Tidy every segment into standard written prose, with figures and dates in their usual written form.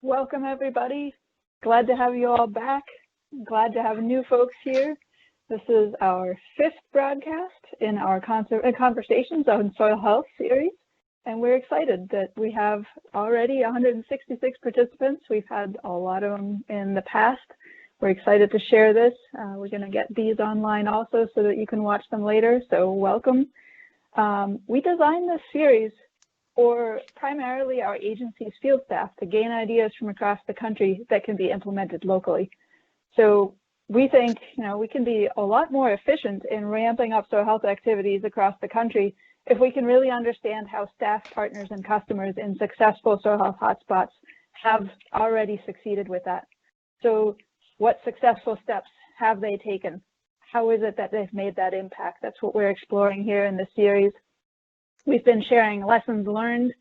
Welcome, everybody. Glad to have you all back. Glad to have new folks here. This is our 5th broadcast in our Conversations on Soil Health series, and we're excited that we have already 166 participants. We've had a lot of them in the past. We're excited to share this. We're going to get these online also so that you can watch them later, so welcome. We designed this series for primarily our agency's field staff to gain ideas from across the country that can be implemented locally. So we think, we can be a lot more efficient in ramping up soil health activities across the country if we can really understand how staff, partners, and customers in successful soil health hotspots have already succeeded with that. So what successful steps have they taken? How is it that they've made that impact? That's what we're exploring here in this series. We've been sharing lessons learned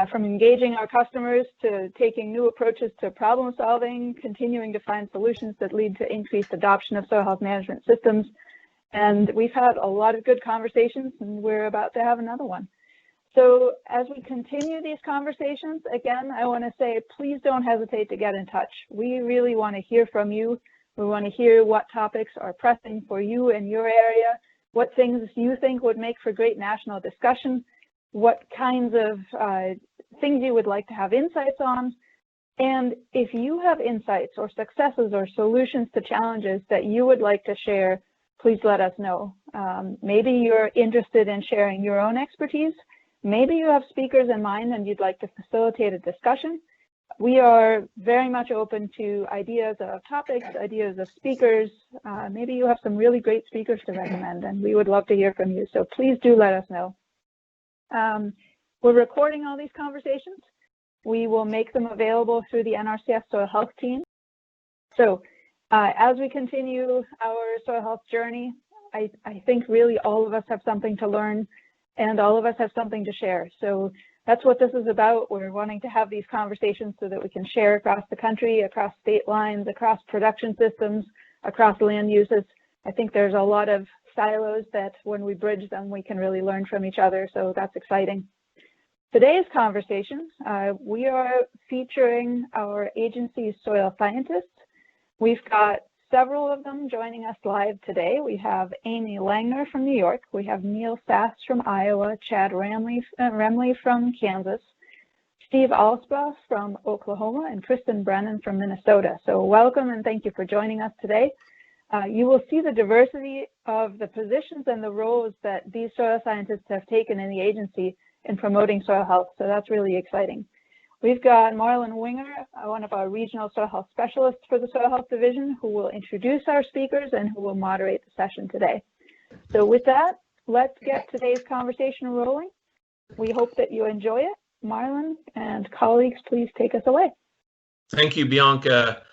from engaging our customers to taking new approaches to problem solving, continuing to find solutions that lead to increased adoption of soil health management systems. And we've had a lot of good conversations, and we're about to have another one. So as we continue these conversations, again, I want to say, please don't hesitate to get in touch. We really want to hear from you. We want to hear what topics are pressing for you in your area, what things you think would make for great national discussion, what kinds of things you would like to have insights on. And if you have insights or successes or solutions to challenges that you would like to share, please let us know. Maybe you're interested in sharing your own expertise. Maybe you have speakers in mind and you'd like to facilitate a discussion. We are very much open to ideas of topics, ideas of speakers. Maybe you have some really great speakers to recommend, and we would love to hear from you. So please do let us know. We're recording all these conversations. We will make them available through the NRCS Soil Health team. So as we continue our soil health journey, I think really all of us have something to learn, and all of us have something to share. So that's what this is about. We're wanting to have these conversations so that we can share across the country, across state lines, across production systems, across land uses. I think there's a lot of silos that when we bridge them, we can really learn from each other. So that's exciting. Today's conversation, we are featuring our agency's soil scientists. We've got several of them joining us live today. We have Amy Langner from New York. We have Neil Sass from Iowa, Chad Remley from Kansas, Steve Alsbaugh from Oklahoma, and Kristen Brennan from Minnesota. So welcome and thank you for joining us today. You will see the diversity of the positions and the roles that these soil scientists have taken in the agency in promoting soil health. So that's really exciting. We've got Marlon Winger, one of our regional soil health specialists for the Soil Health Division, who will introduce our speakers and who will moderate the session today. So with that, let's get today's conversation rolling. We hope that you enjoy it. Marlon and colleagues, please take us away. Thank you, Bianca.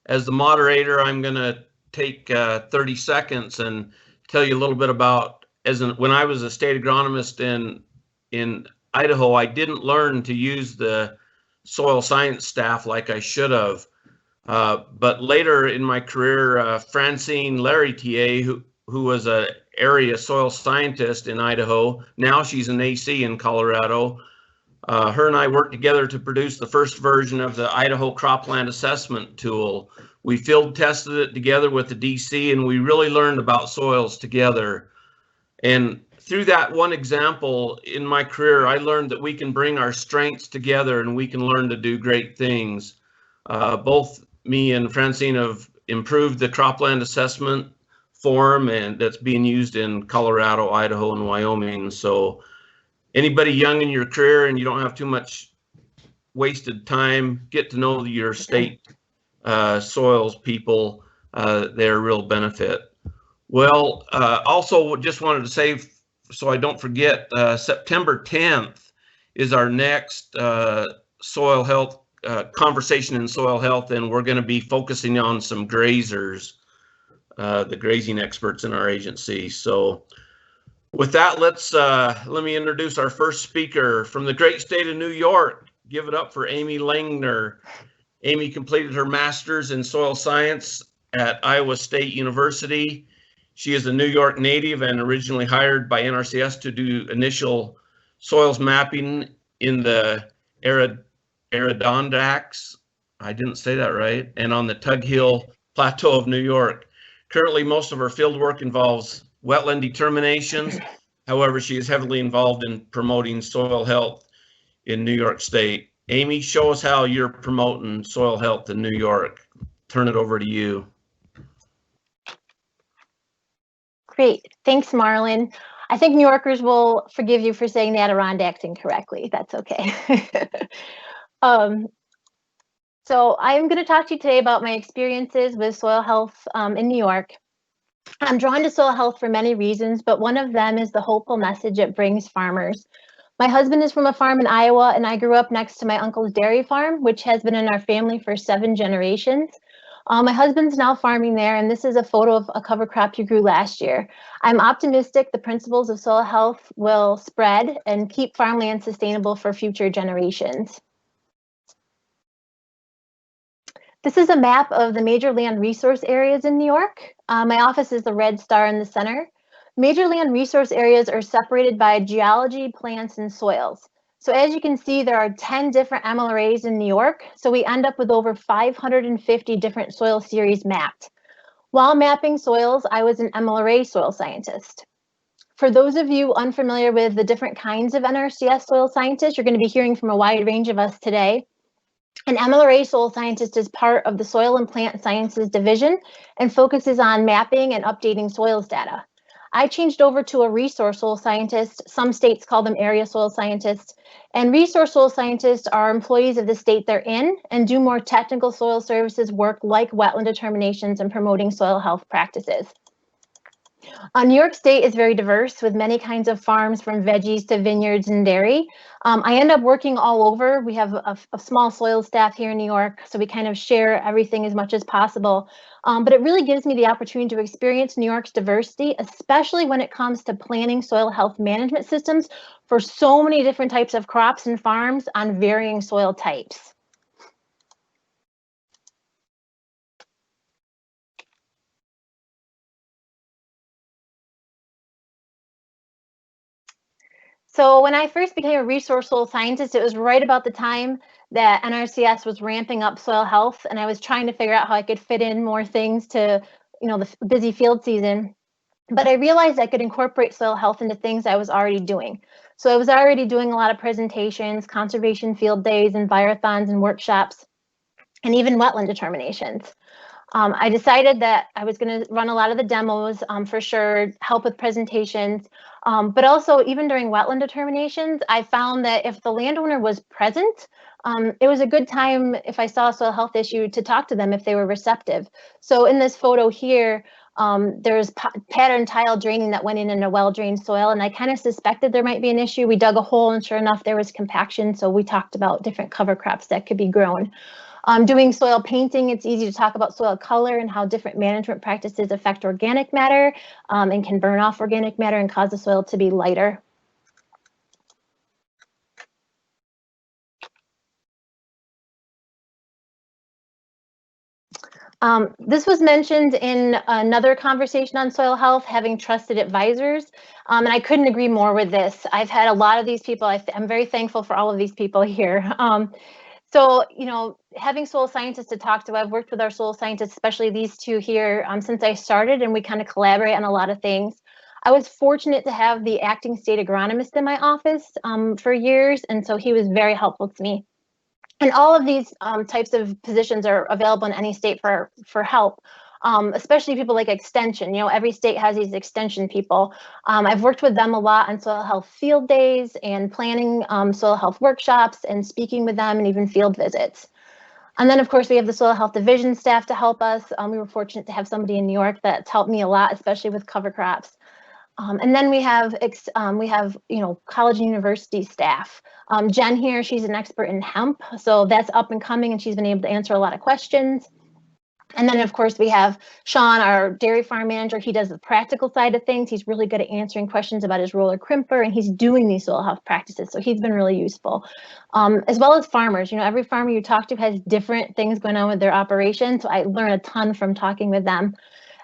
As the moderator, I'm going to take 30 seconds and tell you a little bit about, when I was a state agronomist in Idaho, I didn't learn to use the soil science staff like I should have. But later in my career, Francine Laritier, who was an area soil scientist in Idaho, now she's an AC in Colorado. Her and I worked together to produce the first version of the Idaho Cropland Assessment Tool. We field tested it together with the DC, and we really learned about soils together. And through that one example in my career, I learned that we can bring our strengths together and we can learn to do great things. Both me and Francine have improved the cropland assessment form, and that's being used in Colorado, Idaho, and Wyoming. So anybody young in your career and you don't have too much wasted time, get to know your state soils people. They're a real benefit. Well, also just wanted to say, so I don't forget, September 10th is our next soil health conversation in soil health, and we're going to be focusing on some grazers, the grazing experts in our agency. So with that, let me introduce our first speaker from the great state of New York. Give it up for Amy Langner. Amy completed her master's in soil science at Iowa State University. She is a New York native and originally hired by NRCS to do initial soils mapping in the Adirondacks I didn't say that right, and on the Tug Hill Plateau of New York. Currently, most of her field work involves wetland determinations. However, she is heavily involved in promoting soil health in New York State. Amy, show us how you're promoting soil health in New York. Turn it over to you. Great, thanks, Marlon. I think New Yorkers will forgive you for saying the Adirondacks incorrectly. That's okay. So I'm going to talk to you today about my experiences with soil health in New York. I'm drawn to soil health for many reasons, but one of them is the hopeful message it brings farmers. My husband is from a farm in Iowa, and I grew up next to my uncle's dairy farm, which has been in our family for 7 generations. My husband's now farming there, and this is a photo of a cover crop he grew last year. I'm optimistic the principles of soil health will spread and keep farmland sustainable for future generations. This is a map of the major land resource areas in New York. My office is the red star in the center. Major land resource areas are separated by geology, plants, and soils. So as you can see, there are 10 different MLRAs in New York. So we end up with over 550 different soil series mapped. While mapping soils, I was an MLRA soil scientist. For those of you unfamiliar with the different kinds of NRCS soil scientists, you're going to be hearing from a wide range of us today. An MLRA soil scientist is part of the Soil and Plant Sciences Division and focuses on mapping and updating soils data. I changed over to a resource soil scientist. Some states call them area soil scientists. And resource soil scientists are employees of the state they're in and do more technical soil services work like wetland determinations and promoting soil health practices. New York State is very diverse with many kinds of farms from veggies to vineyards and dairy. I end up working all over. We have a small soil staff here in New York, so we kind of share everything as much as possible. But it really gives me the opportunity to experience New York's diversity, especially when it comes to planning soil health management systems for so many different types of crops and farms on varying soil types. So when I first became a resource soil scientist, it was right about the time that NRCS was ramping up soil health, and I was trying to figure out how I could fit in more things to, the busy field season. But I realized I could incorporate soil health into things I was already doing. So I was already doing a lot of presentations, conservation field days, envirothons and workshops, and even wetland determinations. I decided that I was going to run a lot of the demos for sure, help with presentations, but also even during wetland determinations, I found that if the landowner was present, it was a good time if I saw a soil health issue to talk to them if they were receptive. So in this photo here, there's pattern tile draining that went in a well-drained soil, and I kind of suspected there might be an issue. We dug a hole, and sure enough, there was compaction, so we talked about different cover crops that could be grown. Doing soil painting, it's easy to talk about soil color and how different management practices affect organic matter and can burn off organic matter and cause the soil to be lighter. This was mentioned in another conversation on soil health, having trusted advisors, and I couldn't agree more with this. I've had a lot of these people. I'm very thankful for all of these people here. So, having soil scientists to talk to, I've worked with our soil scientists, especially these two here, since I started, and we kind of collaborate on a lot of things. I was fortunate to have the acting state agronomist in my office for years, and so he was very helpful to me. And all of these types of positions are available in any state for help. Especially people like extension. Every state has these extension people. I've worked with them a lot on soil health field days and planning soil health workshops and speaking with them and even field visits. And then, of course, we have the soil health division staff to help us. We were fortunate to have somebody in New York that's helped me a lot, especially with cover crops. And then we have college and university staff. Jen here, she's an expert in hemp, so that's up and coming, and she's been able to answer a lot of questions. And then, of course, we have Sean, our dairy farm manager. He does the practical side of things. He's really good at answering questions about his roller crimper, and he's doing these soil health practices. So he's been really useful, as well as farmers. Every farmer you talk to has different things going on with their operation. So I learn a ton from talking with them.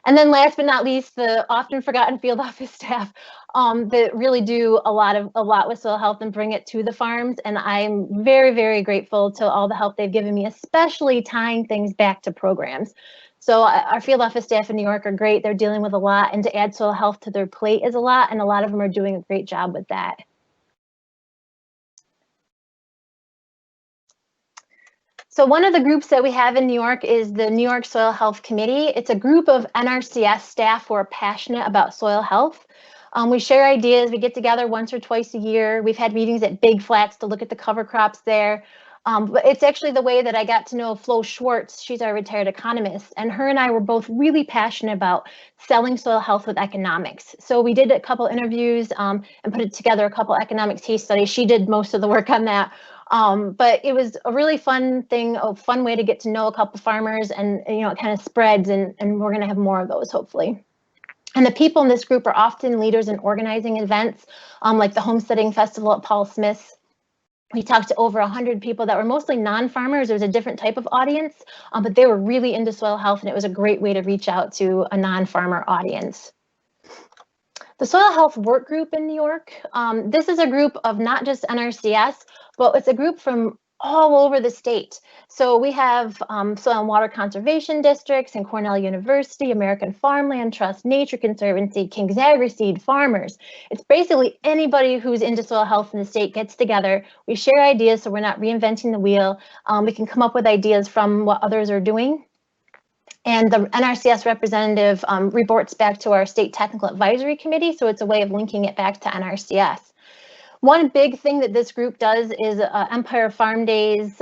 And then last but not least, the often forgotten field office staff that really do a lot with soil health and bring it to the farms. And I'm very, very grateful to all the help they've given me, especially tying things back to programs. So our field office staff in New York are great. They're dealing with a lot, and to add soil health to their plate is a lot, and a lot of them are doing a great job with that. So one of the groups that we have in New York is the New York Soil Health Committee. It's a group of NRCS staff who are passionate about soil health. We share ideas. We get together once or twice a year. We've had meetings at Big Flats to look at the cover crops there. But it's actually the way that I got to know Flo Schwartz. She's our retired economist, and her and I were both really passionate about selling soil health with economics. So we did a couple interviews and put together a couple economic case studies. She did most of the work on that. But it was a really fun thing, a fun way to get to know a couple farmers, and you know, it kind of spreads, and we're going to have more of those hopefully. And the people in this group are often leaders in organizing events, like the Homesteading Festival at Paul Smith's. We talked to over 100 people that were mostly non-farmers. There was a different type of audience, but they were really into soil health, and it was a great way to reach out to a non-farmer audience. The Soil Health Work Group in New York, this is a group of not just NRCS, but it's a group from all over the state. So we have soil and water conservation districts and Cornell University, American Farmland Trust, Nature Conservancy, King's AgriSeed, farmers. It's basically anybody who's into soil health in the state gets together. We share ideas, so we're not reinventing the wheel. We can come up with ideas from what others are doing. And the NRCS representative reports back to our State Technical Advisory Committee, so it's a way of linking it back to NRCS. One big thing that this group does is Empire Farm Days,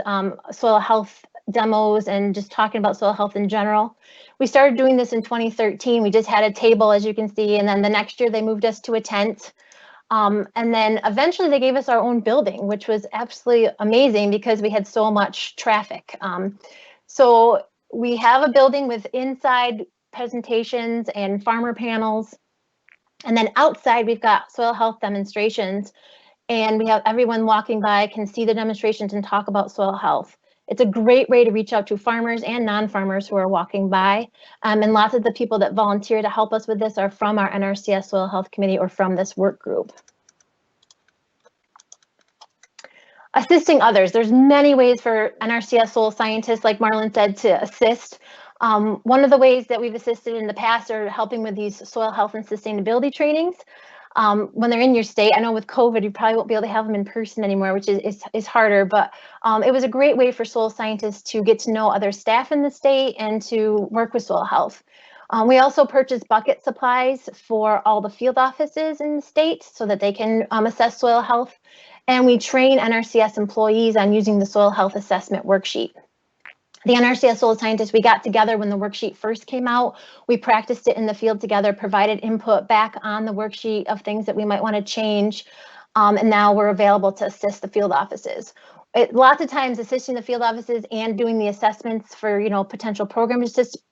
soil health demos, and just talking about soil health in general. We started doing this in 2013. We just had a table, as you can see, and then the next year they moved us to a tent. And then eventually they gave us our own building, which was absolutely amazing because we had so much traffic. So we have a building with inside presentations and farmer panels. And then outside we've got soil health demonstrations. And we have everyone walking by can see the demonstrations and talk about soil health. It's a great way to reach out to farmers and non-farmers who are walking by. And lots of the people that volunteer to help us with this are from our NRCS Soil Health Committee or from this work group. Assisting others. There's many ways for NRCS soil scientists, like Marlon said, to assist. One of the ways that we've assisted in the past are helping with these soil health and sustainability trainings. When they're in your state, I know with COVID, you probably won't be able to have them in person anymore, which is harder, but it was a great way for soil scientists to get to know other staff in the state and to work with soil health. We also purchased bucket supplies for all the field offices in the state so that they can assess soil health. And we train NRCS employees on using the soil health assessment worksheet. The NRCS soil scientists, we got together when the worksheet first came out. We practiced it in the field together, provided input back on the worksheet of things that we might want to change. And now we're available to assist the field offices. Lots of times assisting the field offices and doing the assessments for, you know, potential program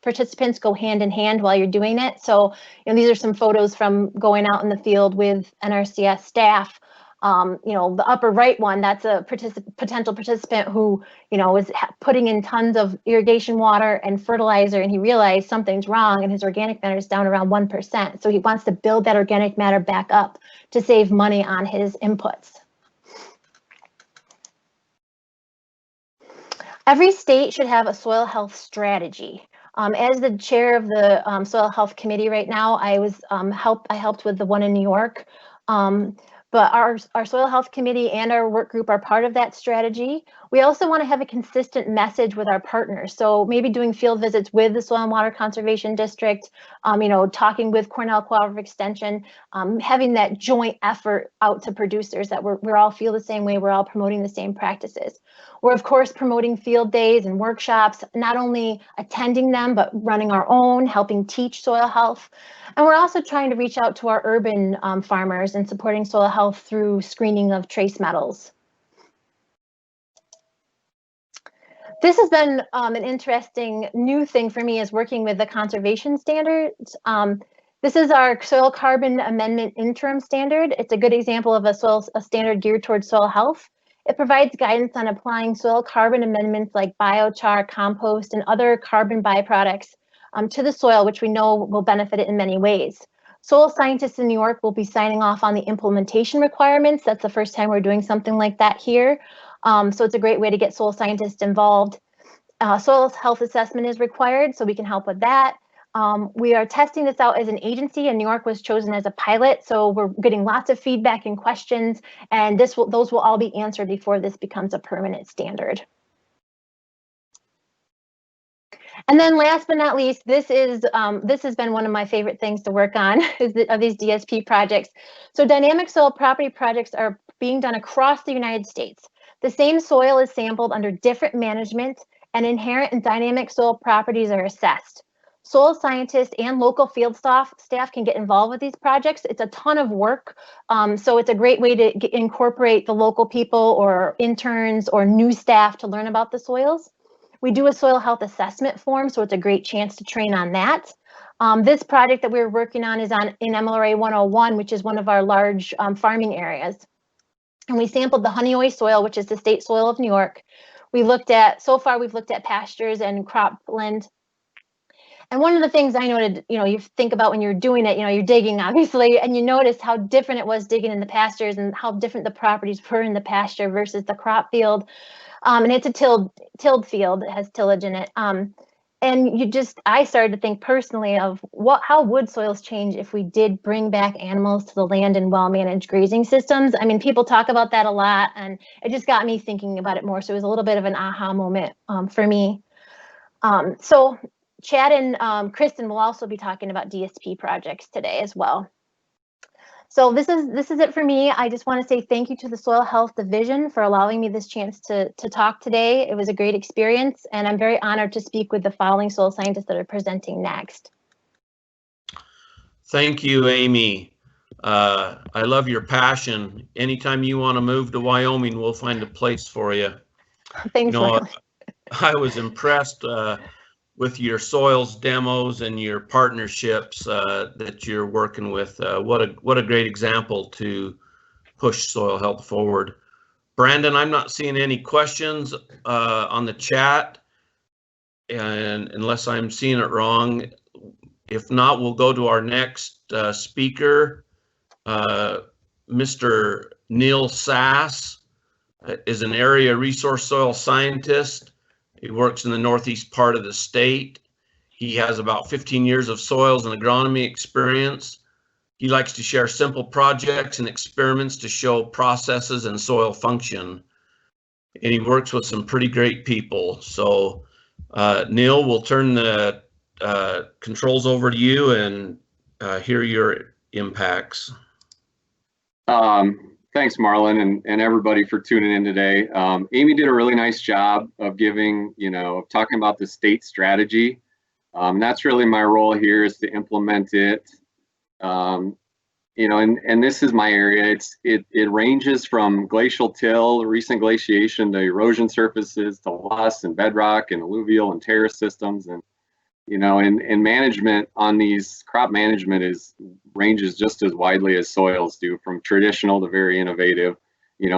participants go hand in hand while you're doing it. So, you know, these are some photos from going out in the field with NRCS staff. You know, the upper right one, that's a potential participant who, you know, was putting in tons of irrigation water and fertilizer, and he realized something's wrong and his organic matter is down around 1%. So he wants to build that organic matter back up to save money on his inputs. Every state should have a soil health strategy. As the chair of the Soil Health Committee right now, I helped with the one in New York. But our Soil Health Committee and our work group are part of that strategy. We also want to have a consistent message with our partners. So maybe doing field visits with the Soil and Water Conservation District, you know, talking with Cornell Cooperative Extension, having that joint effort out to producers that we all feel the same way, we're all promoting the same practices. We're of course promoting field days and workshops, not only attending them, but running our own, helping teach soil health. And we're also trying to reach out to our urban farmers and supporting soil health through screening of trace metals. This has been an interesting new thing for me, is working with the conservation standards. This is our soil carbon amendment interim standard. It's a good example of a standard geared towards soil health. It provides guidance on applying soil carbon amendments like biochar, compost, and other carbon byproducts to the soil, which we know will benefit it in many ways. Soil scientists in New York will be signing off on the implementation requirements. That's the first time we're doing something like that here. So it's a great way to get soil scientists involved. Soil health assessment is required, so we can help with that. We are testing this out as an agency, and New York was chosen as a pilot, so we're getting lots of feedback and questions, and those will all be answered before this becomes a permanent standard. And then last but not least, this has been one of my favorite things to work on of these DSP projects. So dynamic soil property projects are being done across the United States. The same soil is sampled under different management, and inherent and dynamic soil properties are assessed. Soil scientists and local field staff can get involved with these projects. It's a ton of work, so it's a great way to incorporate the local people or interns or new staff to learn about the soils. We do a soil health assessment form, so it's a great chance to train on that. This project that we're working on is in MLRA 101, which is one of our large farming areas. And we sampled the Honeoye soil, which is the state soil of New York. So far we've looked at pastures and cropland. And one of the things I noted, you think about when you're doing it, you're digging obviously, and you notice how different it was digging in the pastures and how different the properties were in the pasture versus the crop field. And it's a tilled field, it has tillage in it. And I started to think personally of how would soils change if we did bring back animals to the land in well-managed grazing systems. I mean, people talk about that a lot, and it just got me thinking about it more. So it was a little bit of an aha moment for me. So Chad and Kristen will also be talking about DSP projects today as well. So this is it for me. I just want to say thank you to the Soil Health Division for allowing me this chance to talk today. It was a great experience, and I'm very honored to speak with the following soil scientists that are presenting next. Thank you, Amy. I love your passion. Anytime you want to move to Wyoming, we'll find a place for you. Thanks. I was impressed with your soils demos and your partnerships that you're working with. What a great example to push soil health forward. Brandon, I'm not seeing any questions on the chat, and unless I'm seeing it wrong. If not, we'll go to our next speaker. Mr. Neil Sass is an area resource soil scientist. He works in the northeast part of the state. He has about 15 years of soils and agronomy experience. He likes to share simple projects and experiments to show processes and soil function. And he works with some pretty great people. So Neil, we'll turn the controls over to you and hear your impacts. Thanks, Marlon, and everybody for tuning in today. Amy did a really nice job of talking about the state strategy. That's really my role here, is to implement it. And this is my area. It ranges from glacial till, recent glaciation, to erosion surfaces, to loess and bedrock and alluvial and terrace systems. And and management on these, crop management ranges just as widely as soils do, from traditional to very innovative.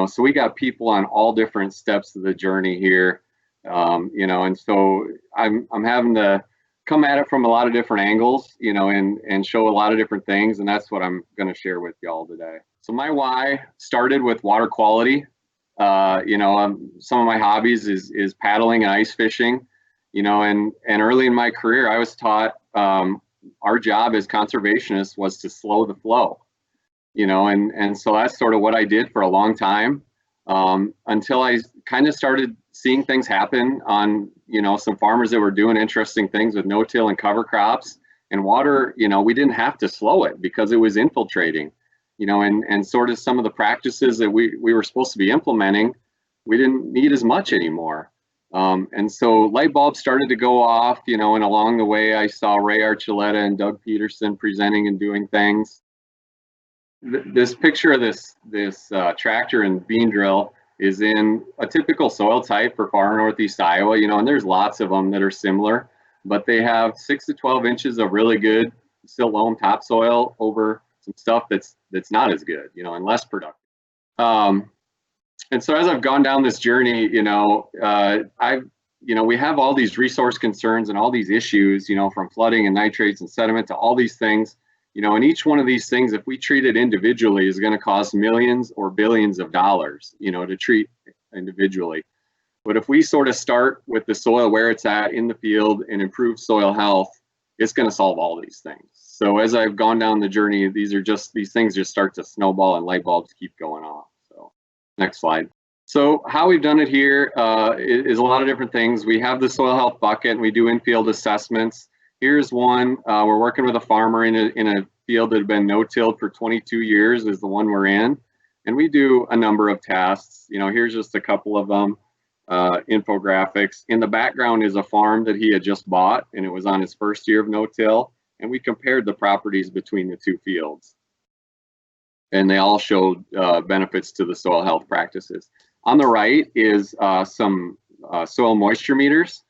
So we got people on all different steps of the journey here. And so I'm having to come at it from a lot of different angles, and show a lot of different things, and that's what I'm going to share with y'all today. So my why started with water quality. Some of my hobbies is paddling and ice fishing. And early in my career, I was taught our job as conservationists was to slow the flow, and so that's sort of what I did for a long time, until I kind of started seeing things happen on, some farmers that were doing interesting things with no-till and cover crops, and water, we didn't have to slow it because it was infiltrating, and sort of some of the practices that we were supposed to be implementing, we didn't need as much anymore. And so light bulbs started to go off, and along the way I saw Ray Archuleta and Doug Peterson presenting and doing things. This picture of this tractor and bean drill is in a typical soil type for far northeast Iowa, and there's lots of them that are similar, but they have 6 to 12 inches of really good silt loam topsoil over some stuff that's not as good, and less productive. And so as I've gone down this journey, I've you know, we have all these resource concerns and all these issues, you know, from flooding and nitrates and sediment to all these things, you know, and each one of these things, if we treat it individually, is going to cost millions or billions of dollars, you know, to treat individually. But if we sort of start with the soil where it's at in the field and improve soil health, it's going to solve all these things. So as I've gone down the journey, these things just start to snowball and light bulbs keep going off. So next slide. So how we've done it here is a lot of different things. We have the soil health bucket and we do in-field assessments. Here's one. We're working with a farmer in a field that had been no-tilled for 22 years is the one we're in. And we do a number of tasks. You know, here's just a couple of them. Infographics. In the background is a farm that he had just bought, and it was on his first year of no-till. And we compared the properties between the two fields. And they all showed benefits to the soil health practices. On the right is some soil moisture meters,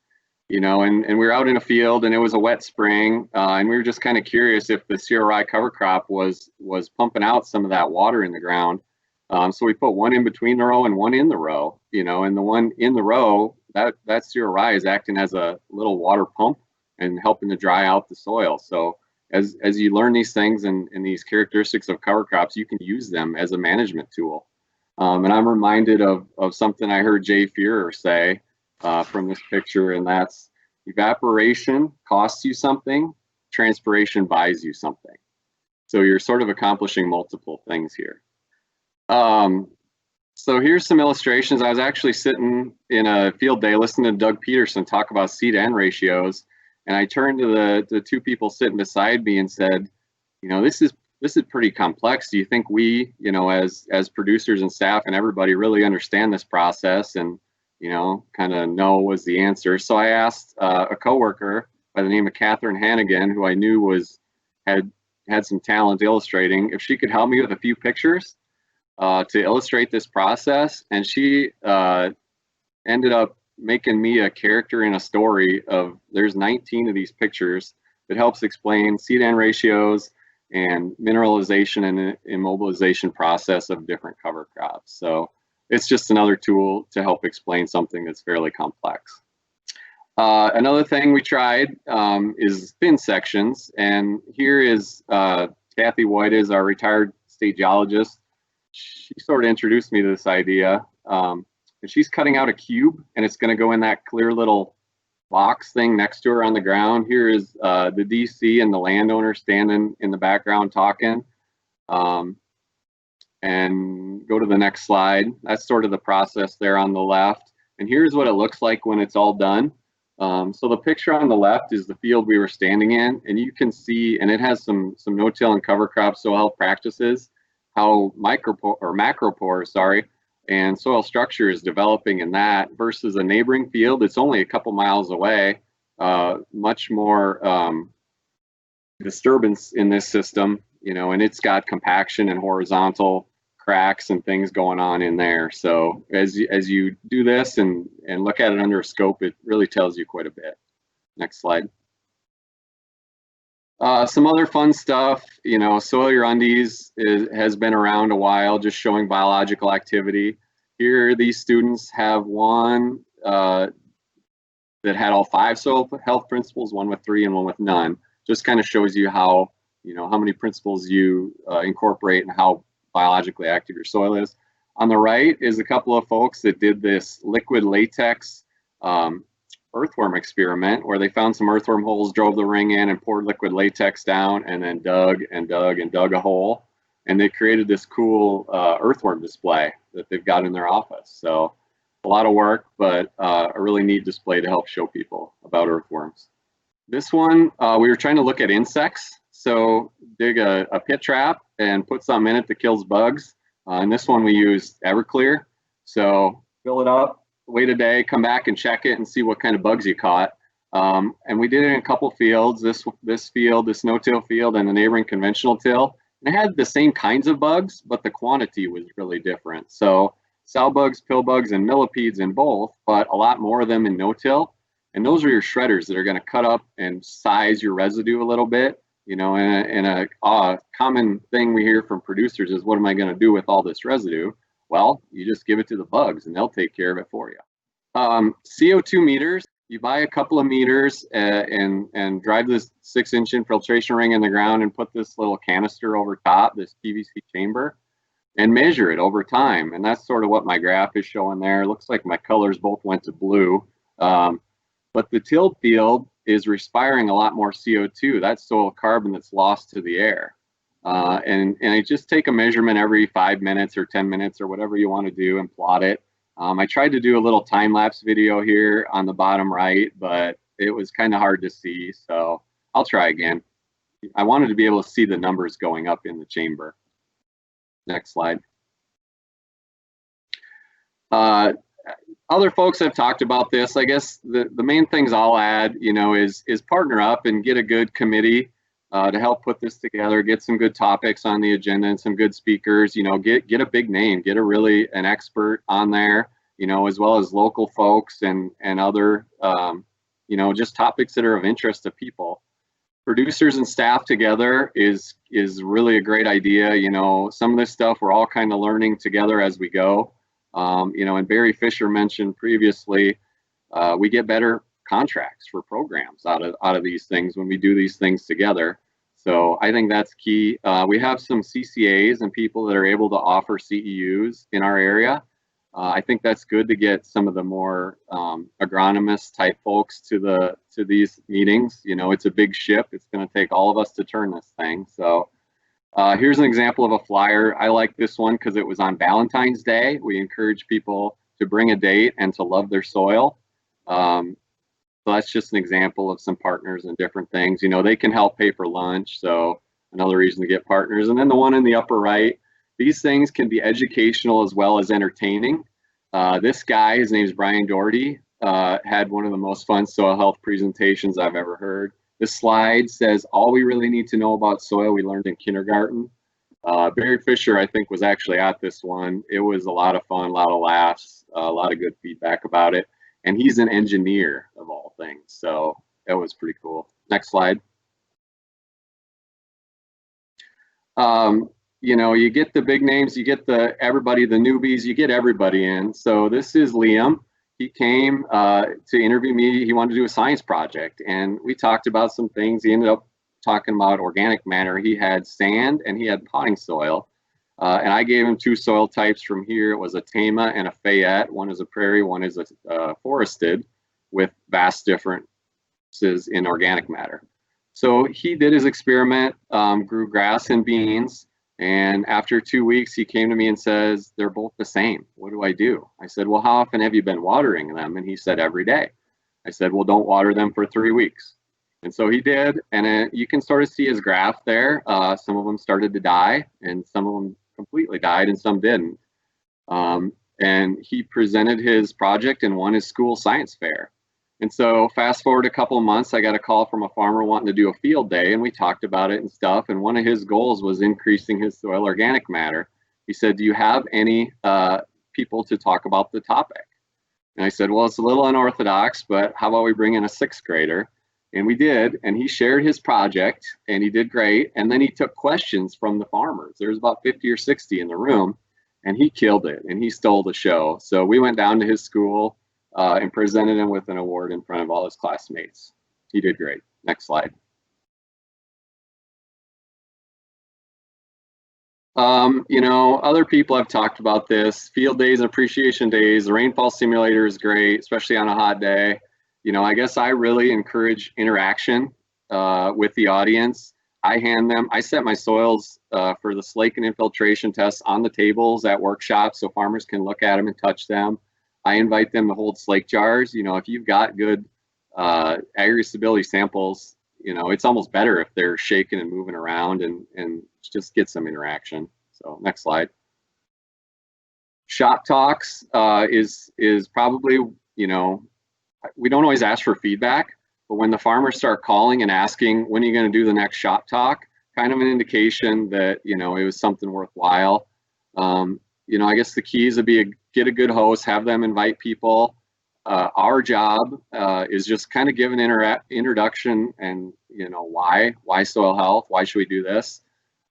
you know, and we were out in a field and it was a wet spring, and we were just kind of curious if the cereal rye cover crop was pumping out some of that water in the ground. So we put one in between the row and one in the row, you know, and the one in the row, that cereal rye is acting as a little water pump and helping to dry out the soil. So as you learn these things and these characteristics of cover crops, you can use them as a management tool. And I'm reminded of something I heard Jay Fuhrer say from this picture, and that's evaporation costs you something, transpiration buys you something. So you're sort of accomplishing multiple things here. So here's some illustrations. I was actually sitting in a field day listening to Doug Peterson talk about seed-to-end ratios, and I turned to the two people sitting beside me and said, you know, this is pretty complex. Do you think we, you know, as producers and staff and everybody really understand this process? And, you know, kind of no was the answer. So I asked a coworker by the name of Catherine Hannigan, who I knew had some talent illustrating, if she could help me with a few pictures to illustrate this process. And she ended up making me a character in a story of, there's 19 of these pictures that helps explain seed-to-end ratios and mineralization and immobilization process of different cover crops. So it's just another tool to help explain something that's fairly complex. Another thing we tried is thin sections, and here is Kathy White is our retired state geologist. She sort of introduced me to this idea, and she's cutting out a cube, and it's going to go in that clear little box thing next to her on the ground. Here is the DC and the landowner standing in the background talking. And go to the next slide. That's sort of the process there on the left. And here's what it looks like when it's all done. So the picture on the left is the field we were standing in, and you can see, and it has some no-till and cover crop soil health practices, how macropore, and soil structure is developing in that versus a neighboring field. It's only a couple miles away, much more disturbance in this system, you know, and it's got compaction and horizontal cracks and things going on in there. So as you do this and look at it under a scope, it really tells you quite a bit. Next slide. Some other fun stuff, you know, Soil Your Undies has been around a while, just showing biological activity. Here, these students have one that had all 5 soil health principles, one with 3 and one with none. Just kind of shows you how, you know, how many principles you incorporate and how biologically active your soil is. On the right is a couple of folks that did this liquid latex earthworm experiment where they found some earthworm holes, drove the ring in and poured liquid latex down, and then dug and dug and dug a hole. And they created this cool earthworm display that they've got in their office. So a lot of work, but a really neat display to help show people about earthworms. This one, we were trying to look at insects. So dig a pit trap and put something in it that kills bugs. And this one we used Everclear. So fill it up, wait a day, come back and check it and see what kind of bugs you caught. And we did it in a couple fields, this field, this no-till field, and the neighboring conventional till. And it had the same kinds of bugs, but the quantity was really different. So sow bugs, pill bugs, and millipedes in both, but a lot more of them in no-till. And those are your shredders that are going to cut up and size your residue a little bit. You know, and a common thing we hear from producers is, what am I going to do with all this residue? Well, you just give it to the bugs and they'll take care of it for you. CO2 meters, you buy a couple of meters and drive this 6-inch infiltration ring in the ground and put this little canister over top, this PVC chamber, and measure it over time. And that's sort of what my graph is showing there. It looks like my colors both went to blue. But the tilled field is respiring a lot more CO2. That's soil carbon that's lost to the air. And I just take a measurement every 5 minutes or 10 minutes or whatever you want to do and plot it. I tried to do a little time-lapse video here on the bottom right, but it was kind of hard to see, so I'll try again. I wanted to be able to see the numbers going up in the chamber. Next slide. Other folks have talked about this. I guess the main things I'll add, is partner up and get a good committee to help put this together, get some good topics on the agenda and some good speakers, get a big name, get an expert on there, as well as local folks and other, just topics that are of interest to people. Producers and staff together is really a great idea. Some of this stuff we're all kind of learning together as we go. And Barry Fisher mentioned previously, we get better contracts for programs out of these things when we do these things together. So I think that's key. We have some CCAs and people that are able to offer CEUs in our area. I think that's good to get some of the more agronomist type folks to these meetings. It's a big ship. It's going to take all of us to turn this thing. So here's an example of a flyer. I like this one because it was on Valentine's Day. We encourage people to bring a date and to love their soil. So that's just an example of some partners and different things. They can help pay for lunch. So another reason to get partners. And then the one in the upper right, these things can be educational as well as entertaining. This guy, his name is Brian Doherty, had one of the most fun soil health presentations I've ever heard. This slide says all we really need to know about soil we learned in kindergarten. Barry Fisher, I think, was actually at this one. It was a lot of fun, a lot of laughs, a lot of good feedback about it. And he's an engineer of all things. So that was pretty cool. Next slide. You get the big names, you get everybody, the newbies, you get everybody in. So this is Liam. He came to interview me. He wanted to do a science project, and we talked about some things. He ended up talking about organic matter. He had sand and he had potting soil. And I gave him two soil types from here. It was a Tama and a Fayette. One is a prairie, one is a forested, with vast differences in organic matter. So he did his experiment, grew grass and beans. And after 2 weeks, he came to me and says, they're both the same. What do I do? I said, well, how often have you been watering them? And he said, every day. I said, well, don't water them for 3 weeks. And so he did. And you can sort of see his graph there. Some of them started to die and some of them completely died and some didn't. And he presented his project and won his school science fair. And so fast forward a couple of months, I got a call from a farmer wanting to do a field day, and we talked about it and stuff. And one of his goals was increasing his soil organic matter. He said, do you have any people to talk about the topic? And I said, well, it's a little unorthodox, but how about we bring in a 6th grader? And we did, and he shared his project and he did great. And then he took questions from the farmers. There was about 50 or 60 in the room, and he killed it and he stole the show. So we went down to his school and presented him with an award in front of all his classmates. He did great. Next slide. Other people have talked about this. Field days and appreciation days. The rainfall simulator is great, especially on a hot day. I guess I really encourage interaction with the audience. I set my soils for the slake and infiltration tests on the tables at workshops so farmers can look at them and touch them. I invite them to hold slake jars. If you've got good aggregate stability samples, it's almost better if they're shaking and moving around and just get some interaction. So next slide. Shop talks is probably, we don't always ask for feedback, but when the farmers start calling and asking, when are you going to do the next shop talk, kind of an indication that, it was something worthwhile. I guess the key is to get a good host, have them invite people. Our job is just kind of give an introduction and, why soil health, why should we do this?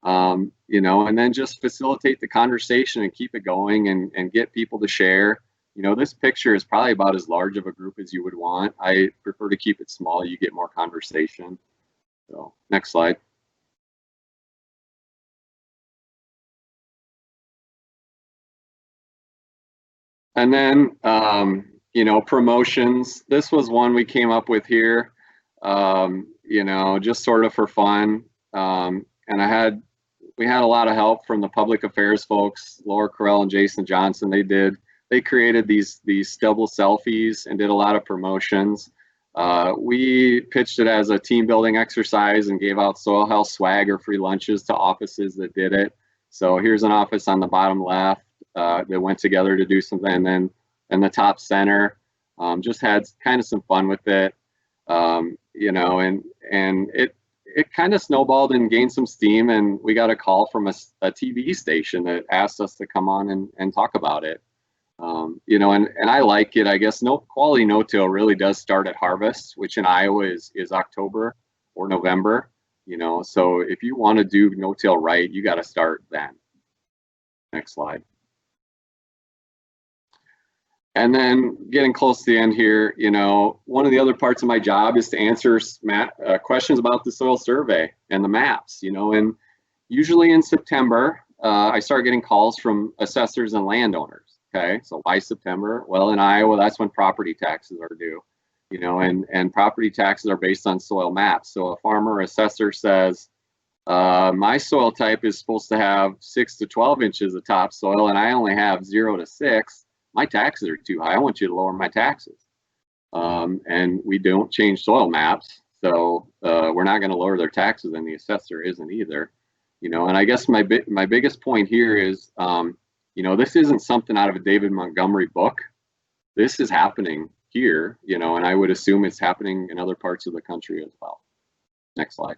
And then just facilitate the conversation and keep it going and get people to share. You know, this picture is probably about as large of a group as you would want. I prefer to keep it small. You get more conversation. So next slide. And then, you know, promotions. This was one we came up with here, you know, just sort of for fun. And we had a lot of help from the public affairs folks, Laura Carell and Jason Johnson. They created these double selfies and did a lot of promotions. We pitched it as a team building exercise and gave out soil health swag or free lunches to offices that did it. So here's an office on the bottom left that went together to do something, and then in the top center, just had kind of some fun with it, you know, and it kind of snowballed and gained some steam, and we got a call from a TV station that asked us to come on and talk about it. You know, and I like it. I guess quality no-till really does start at harvest, which in Iowa is October or November, you know, so if you want to do no-till right, you got to start then. Next slide. And then getting close to the end here, you know, one of the other parts of my job is to answer questions about the soil survey and the maps, you know, and usually in September, I start getting calls from assessors and landowners. Okay, so why September? Well, in Iowa, that's when property taxes are due, you know, and property taxes are based on soil maps. So a farmer assessor says, my soil type is supposed to have 6 to 12 inches of topsoil, and I only have 0 to 6. My taxes are too high. I want you to lower my taxes. And we don't change soil maps, so we're not going to lower their taxes, and the assessor isn't either, you know. And I guess my biggest point here is, you know, this isn't something out of a David Montgomery book. This is happening here, you know, and I would assume it's happening in other parts of the country as well. Next slide.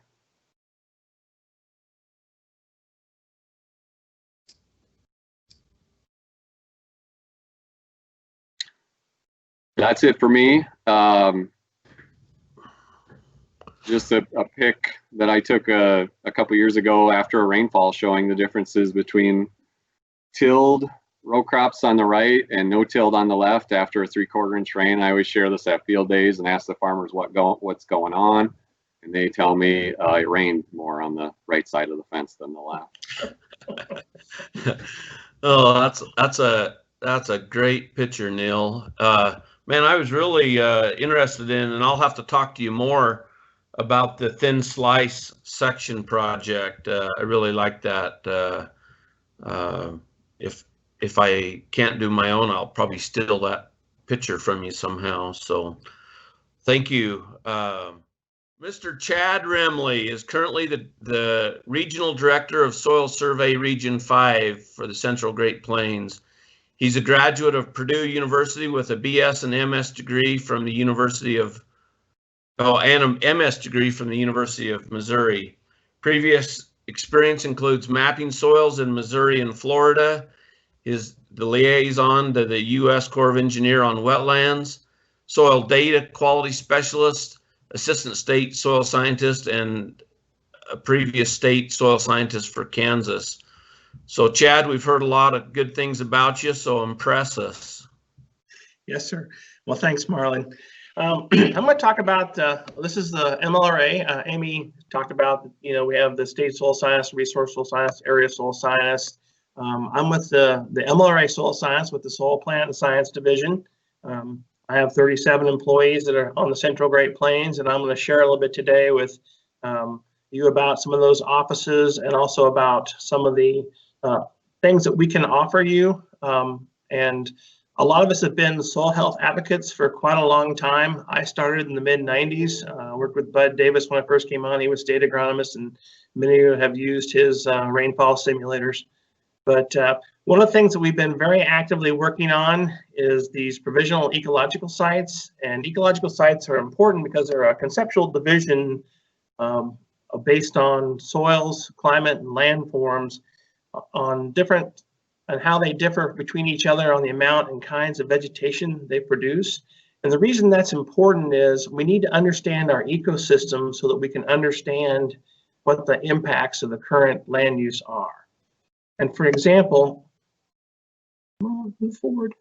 That's it for me. Just a pic that I took a couple years ago after a rainfall, showing the differences between tilled row crops on the right and no tilled on the left after a 3/4 inch rain. I always share this at field days and ask the farmers what's going on, and they tell me it rained more on the right side of the fence than the left. Oh, that's a great picture, Neil. Man, I was really interested in, and I'll have to talk to you more about the thin slice section project. I really like that. If I can't do my own, I'll probably steal that picture from you somehow. So thank you. Mr. Chad Remley is currently the Regional Director of Soil Survey Region 5 for the Central Great Plains. He's a graduate of Purdue University with a BS and MS degree from the University of, and an MS degree from the University of Missouri. Previous experience includes mapping soils in Missouri and Florida. Is the liaison to the U.S. Corps of Engineers on wetlands, soil data quality specialist, assistant state soil scientist, and a previous state soil scientist for Kansas. So Chad, we've heard a lot of good things about you, so impress us. Yes, sir. Well, thanks, Marlon. I'm going to talk about, this is the MLRA. Amy talked about, you know, we have the state soil science, resource soil science, area soil science. I'm with the MLRA Soil Science with the Soil Plant and Science Division. I have 37 employees that are on the Central Great Plains, and I'm going to share a little bit today with you about some of those offices and also about some of the things that we can offer you. And a lot of us have been soil health advocates for quite a long time. I started in the mid-90s, worked with Bud Davis when I first came on. He was state agronomist, and many of you have used his rainfall simulators. But one of the things that we've been very actively working on is these provisional ecological sites. And ecological sites are important because they're a conceptual division based on soils, climate, and landforms on different and how they differ between each other on the amount and kinds of vegetation they produce. And the reason that's important is we need to understand our ecosystem so that we can understand what the impacts of the current land use are. And for example, move forward.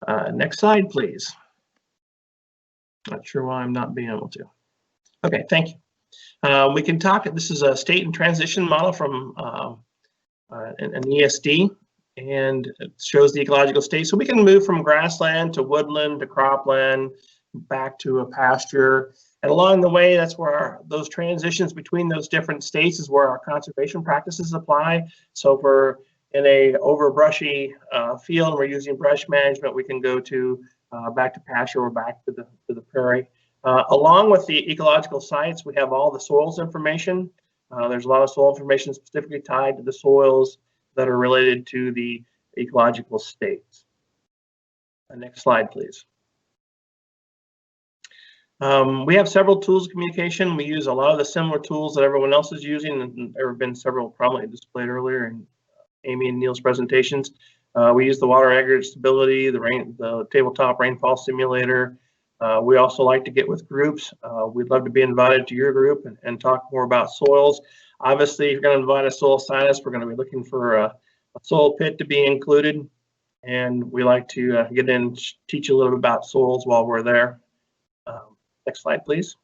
Next slide, please. Not sure why I'm not being able to. Okay, thank you. We can talk, this is a state and transition model from an ESD, and it shows the ecological state. So we can move from grassland to woodland to cropland, back to a pasture. And along the way, that's where those transitions between those different states is where our conservation practices apply. So if we're in a overbrushy field, we're using brush management, we can go to back to pasture or back to the prairie. Along with the ecological sites, we have all the soils information. There's a lot of soil information specifically tied to the soils that are related to the ecological states. Next slide, please. We have several tools of communication. We use a lot of the similar tools that everyone else is using, and there have been several prominently displayed earlier in Amy and Neil's presentations. We use the water aggregate stability, the tabletop rainfall simulator. We also like to get with groups. We'd love to be invited to your group and talk more about soils. Obviously, if you're going to invite a soil scientist, we're going to be looking for a soil pit to be included. And we like to get in and teach a little bit about soils while we're there. Next slide, please.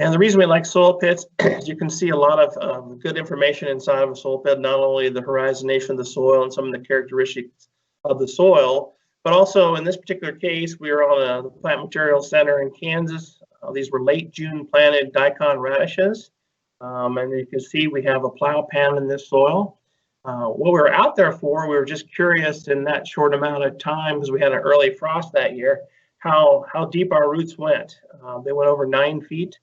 And the reason we like soil pits is you can see a lot of good information inside of a soil pit, not only the horizonation of the soil and some of the characteristics of the soil, but also in this particular case, we were on the Plant Materials Center in Kansas. These were late June planted daikon radishes. And you can see we have a plow pan in this soil. What we were out there for, we were just curious in that short amount of time, because we had an early frost that year, how deep our roots went. They went over 9 feet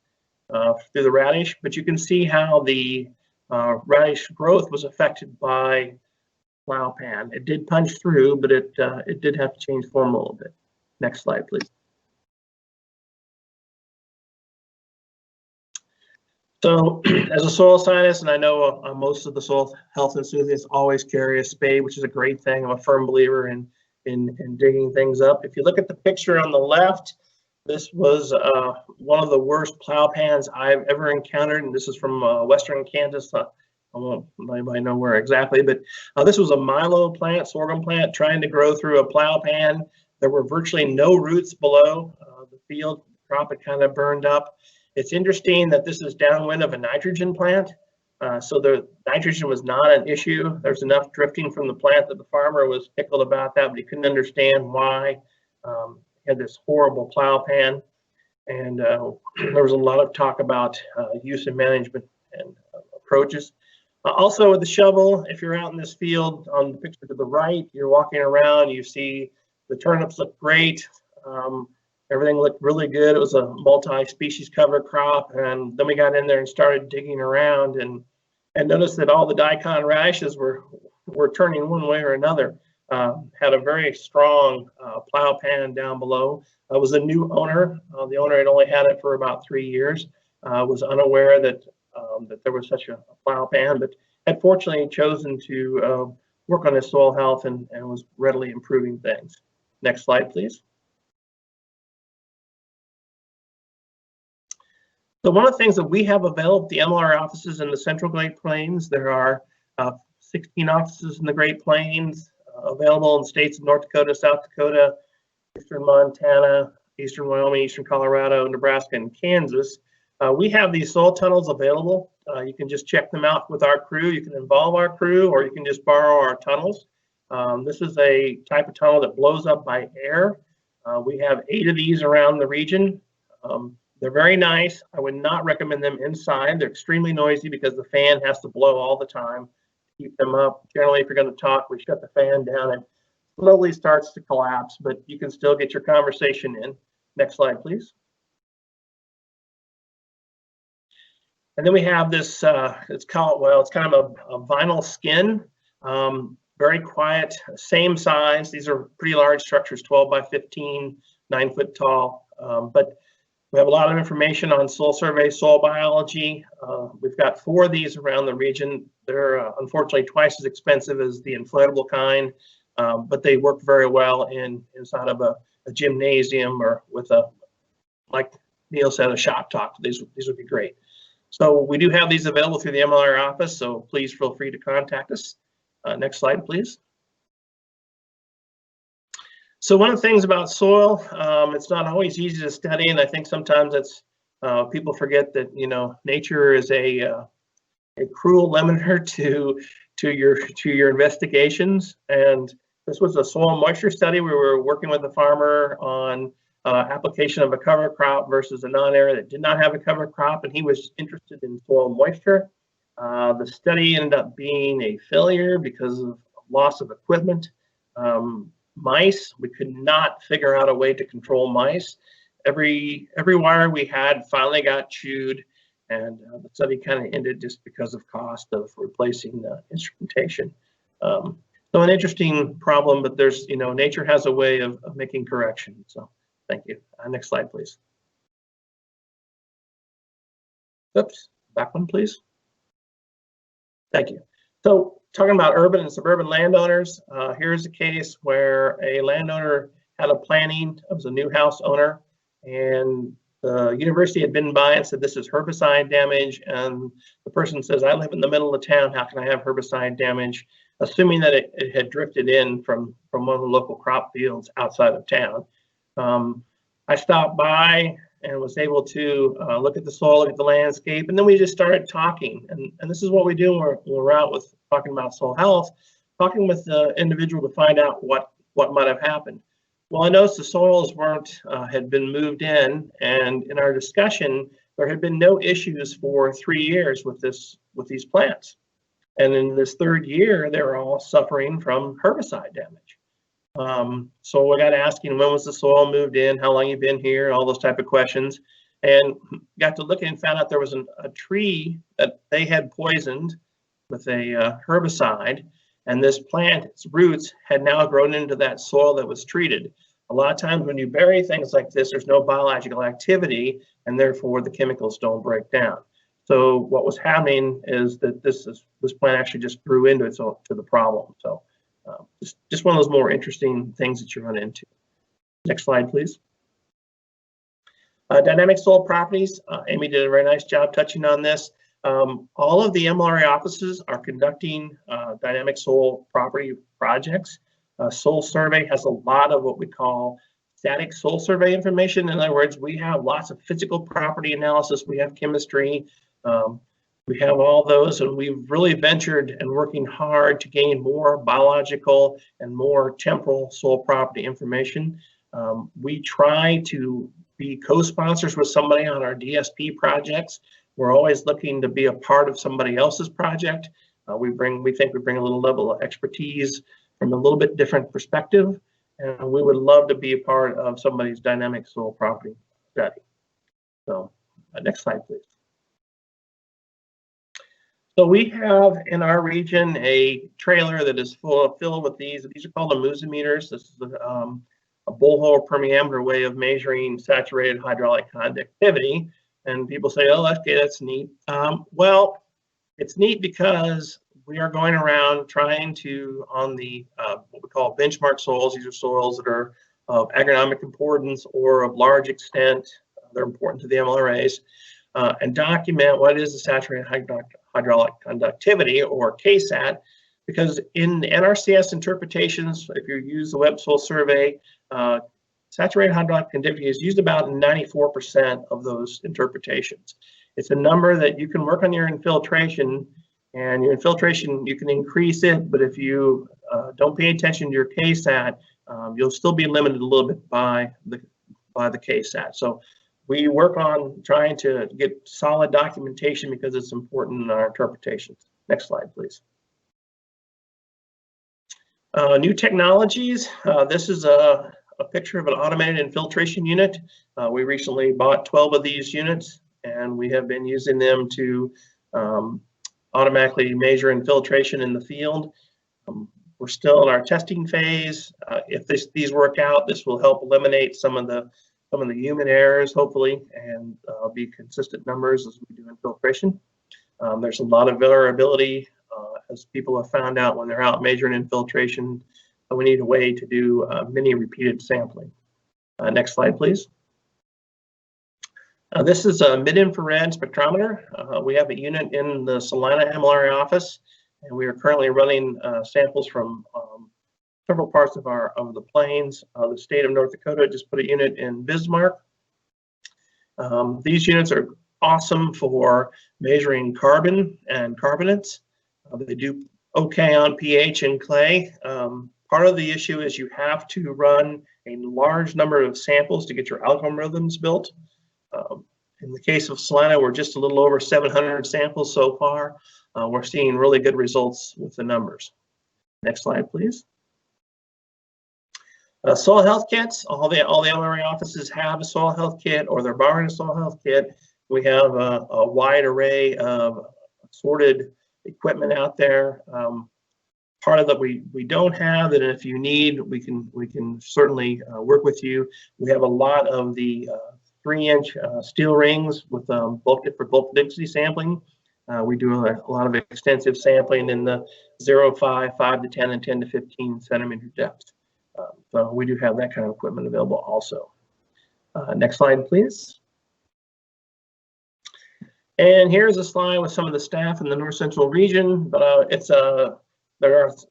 through the radish, but you can see how the radish growth was affected by plow pan. It did punch through, but it did have to change form a little bit. Next slide, please. So as a soil scientist, and I know most of the soil health enthusiasts always carry a spade, which is a great thing. I'm a firm believer in digging things up. If you look at the picture on the left, this was one of the worst plow pans I've ever encountered, and this is from western Kansas. I won't let anybody know where exactly, but this was a milo plant, sorghum plant, trying to grow through a plow pan. There were virtually no roots below the field. The crop had kind of burned up. It's interesting that this is downwind of a nitrogen plant. So the nitrogen was not an issue. There's enough drifting from the plant that the farmer was pickled about that, but he couldn't understand why. He had this horrible plow pan. And there was a lot of talk about use and management and approaches. Also with the shovel, if you're out in this field on the picture to the right, you're walking around, you see the turnips look great. Everything looked really good. It was a multi-species cover crop. And then we got in there and started digging around and noticed that all the daikon radishes were turning one way or another. Had a very strong plow pan down below. I was a new owner. The owner had only had it for about 3 years. Was unaware that there was such a plow pan, but had fortunately chosen to work on his soil health and was readily improving things. Next slide, please. So one of the things that we have available at the MLRA offices in the Central Great Plains, there are 16 offices in the Great Plains, available in states of North Dakota, South Dakota, Eastern Montana, Eastern Wyoming, Eastern Colorado, Nebraska, and Kansas. We have these soil tunnels available. You can just check them out with our crew. You can involve our crew, or you can just borrow our tunnels. This is a type of tunnel that blows up by air. We have 8 of these around the region. They're very nice. I would not recommend them inside. They're extremely noisy because the fan has to blow all the time. Keep them up. Generally, if you're going to talk, we shut the fan down and slowly starts to collapse, but you can still get your conversation in. Next slide, please. And then we have this, it's kind of a vinyl skin, very quiet, same size. These are pretty large structures, 12 by 15, 9 foot tall, but we have a lot of information on soil survey, soil biology. We've got 4 of these around the region. They're unfortunately twice as expensive as the inflatable kind, but they work very well inside of a gymnasium or with like Neil said, a shop top. These would be great. So we do have these available through the MLR office, so please feel free to contact us. Next slide, please. So one of the things about soil, it's not always easy to study, and I think sometimes it's people forget that nature is a cruel limiter to your investigations. And this was a soil moisture study. We were working with a farmer on application of a cover crop versus a non-area that did not have a cover crop, and he was interested in soil moisture. The study ended up being a failure because of loss of equipment. Mice, we could not figure out a way to control mice. Every wire we had finally got chewed, and the study kind of ended just because of cost of replacing the instrumentation. So an interesting problem, but there's, nature has a way of making corrections. So thank you. Next slide, please. Oops, back one, please. Thank you. So talking about urban and suburban landowners, here's a case where a landowner had a planning. It was a new house owner, and the university had been by and said, this is herbicide damage. And the person says, I live in the middle of town. How can I have herbicide damage? Assuming that it had drifted in from one of the local crop fields outside of town. I stopped by and was able to look at the soil, look at the landscape, and then we just started talking. And this is what we do when we're out with talking about soil health, talking with the individual to find out what might have happened. Well, I noticed the soils had been moved in, and in our discussion, there had been no issues for 3 years with these plants. And in this third year, they were all suffering from herbicide damage. So we got asking, when was the soil moved in, how long you been here, all those type of questions, and got to looking and found out there was a tree that they had poisoned with a herbicide, and this plant's roots had now grown into that soil that was treated. A lot of times when you bury things like this, there's no biological activity, and therefore the chemicals don't break down. So what was happening is that this plant actually just grew into it, to the problem. So just one of those more interesting things that you run into. Next slide, please. Dynamic soil properties. Amy did a very nice job touching on this. All of the MLRA offices are conducting dynamic soil property projects. Soil survey has a lot of what we call static soil survey information. In other words, we have lots of physical property analysis, we have chemistry, we have all those, and we've really ventured and working hard to gain more biological and more temporal soil property information. We try to be co-sponsors with somebody on our DSP projects. We're always looking to be a part of somebody else's project. We think we bring a little level of expertise from a little bit different perspective, and we would love to be a part of somebody's dynamic soil property study. So next slide, please. So we have in our region a trailer that is filled with these. These are called emulsimeters. This is a borehole permeameter way of measuring saturated hydraulic conductivity. And people say, oh, okay, that's neat. Well, it's neat because we are going around trying to, on the what we call benchmark soils, these are soils that are of agronomic importance or of large extent, they're important to the MLRAs, and document what is the saturated hydraulic conductivity, or KSAT, because in NRCS interpretations, if you use the Web Soil Survey, saturated hydraulic conductivity is used about 94% of those interpretations. It's a number that you can work on your infiltration, and your infiltration, you can increase it, but if you don't pay attention to your KSAT, you'll still be limited a little bit by the KSAT. So we work on trying to get solid documentation because it's important in our interpretations. Next slide, please. New technologies. This is a picture of an automated infiltration unit. We recently bought 12 of these units, and we have been using them to automatically measure infiltration in the field. We're still in our testing phase. If these work out, this will help eliminate some of the human errors, hopefully, and be consistent numbers as we do infiltration. There's a lot of variability as people have found out when they're out measuring infiltration. We need a way to do mini repeated sampling. Next slide, please. This is a mid-infrared spectrometer. We have a unit in the Salina MLRA office, and we are currently running samples from several parts of the plains. The state of North Dakota just put a unit in Bismarck. These units are awesome for measuring carbon and carbonates. They do okay on pH and clay. Part of the issue is you have to run a large number of samples to get your algorithms built. In the case of Salina, we're just a little over 700 samples so far. We're seeing really good results with the numbers. Next slide, please. Soil health kits. All the LRA offices have a soil health kit, or they're borrowing a soil health kit. We have a wide array of assorted equipment out there. Part of that we don't have, and if you need, we can certainly work with you. We have a lot of the 3-inch steel rings with bulk density sampling. We do a lot of extensive sampling in the 0, 5, 5 to 10, and 10 to 15 centimeter depth. So we do have that kind of equipment available also. Next slide, please. And here's a slide with some of the staff in the North Central region. But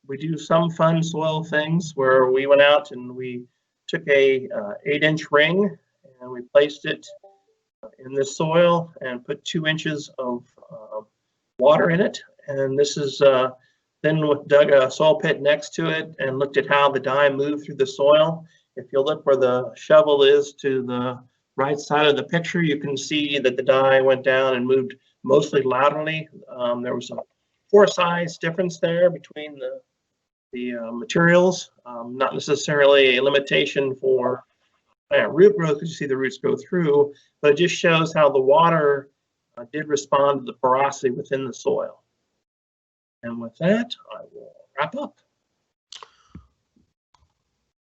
we do some fun soil things where we went out and we took a 8-inch ring and we placed it in the soil and put 2 inches of water in it. And this is then we dug a soil pit next to it and looked at how the dye moved through the soil. If you look where the shovel is to the right side of the picture, you can see that the dye went down and moved mostly laterally. There was a 4 size difference there between the materials, not necessarily a limitation for root growth because you see the roots go through, but it just shows how the water did respond to the porosity within the soil. And with that, I will wrap up.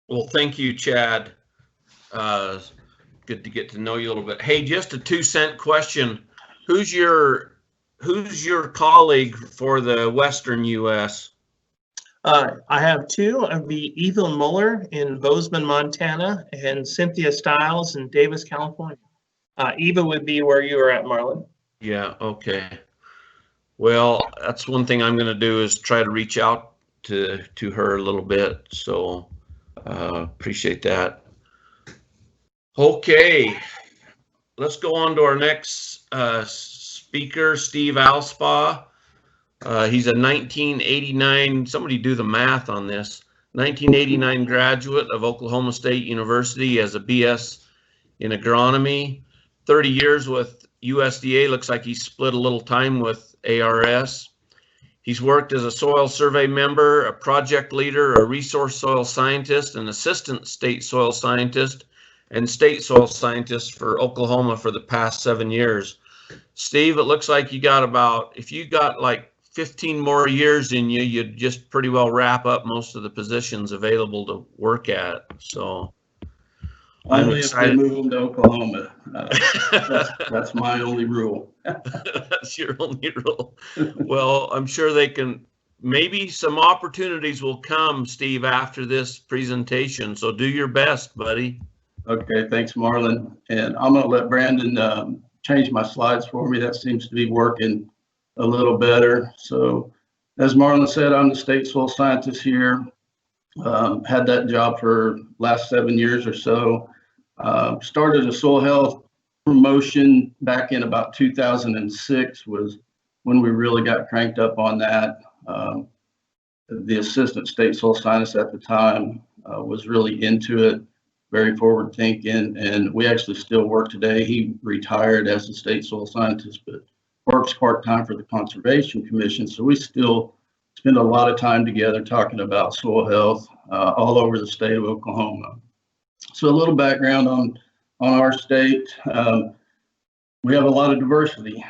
Well, thank you, Chad. Good to get to know you a little bit. Hey, just a 2-cent question. Who's your colleague for the Western U.S.? I have 2. I'd be Eva Muller in Bozeman, Montana, and Cynthia Stiles in Davis, California. Eva would be where you are at, Marlon. Yeah, okay. Well, that's one thing I'm going to do is try to reach out to her a little bit. So appreciate that. Okay, let's go on to our next speaker, Steve Alspaugh. He's a 1989, somebody do the math on this, 1989 graduate of Oklahoma State University as a BS in agronomy, 30 years with USDA. Looks like he split a little time with ARS. He's worked as a soil survey member, a project leader, a resource soil scientist, an assistant state soil scientist, and state soil scientist for Oklahoma for the past 7 years. Steve, it looks like you got if you got like 15 more years in you, you'd just pretty well wrap up most of the positions available to work at. So I'm excited. If they move them to Oklahoma. That's my only rule. That's your only rule. Well, I'm sure they can. Maybe some opportunities will come, Steve, after this presentation. So do your best, buddy. Okay, thanks, Marlon. And I'm going to let Brandon change my slides for me. That seems to be working a little better. So as Marlon said, I'm the state soil scientist here. Had that job for last 7 years or so. Started a soil health promotion back in about 2006 was when we really got cranked up on that. The assistant state soil scientist at the time was really into it, very forward thinking, and we actually still work today. He retired as a state soil scientist, but works part-time for the Conservation Commission. So we still spend a lot of time together talking about soil health all over the state of Oklahoma. So a little background on our state. We have a lot of diversity.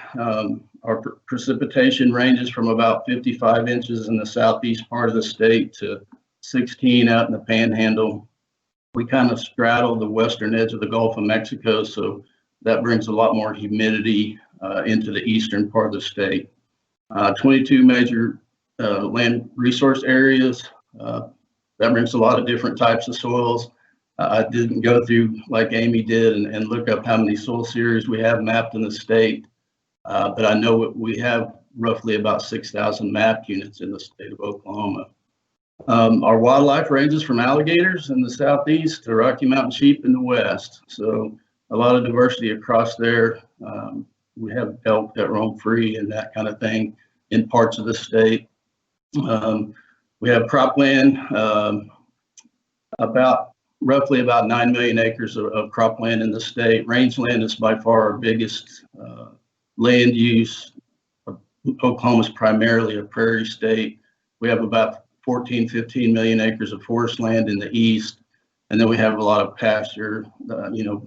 Our precipitation ranges from about 55 inches in the southeast part of the state to 16 out in the Panhandle. We kind of straddle the western edge of the Gulf of Mexico, so that brings a lot more humidity into the eastern part of the state. 22 major land resource areas. That brings a lot of different types of soils. I didn't go through like Amy did and look up how many soil series we have mapped in the state, but I know we have roughly about 6,000 mapped units in the state of Oklahoma. Our wildlife ranges from alligators in the southeast to Rocky Mountain sheep in the west. So a lot of diversity across there. We have elk that roam free and that kind of thing in parts of the state. We have cropland, roughly about 9 million acres of cropland in the state. Rangeland is by far our biggest land use. Oklahoma is primarily a prairie state. We have about 14, 15 million acres of forest land in the east. And then we have a lot of pasture,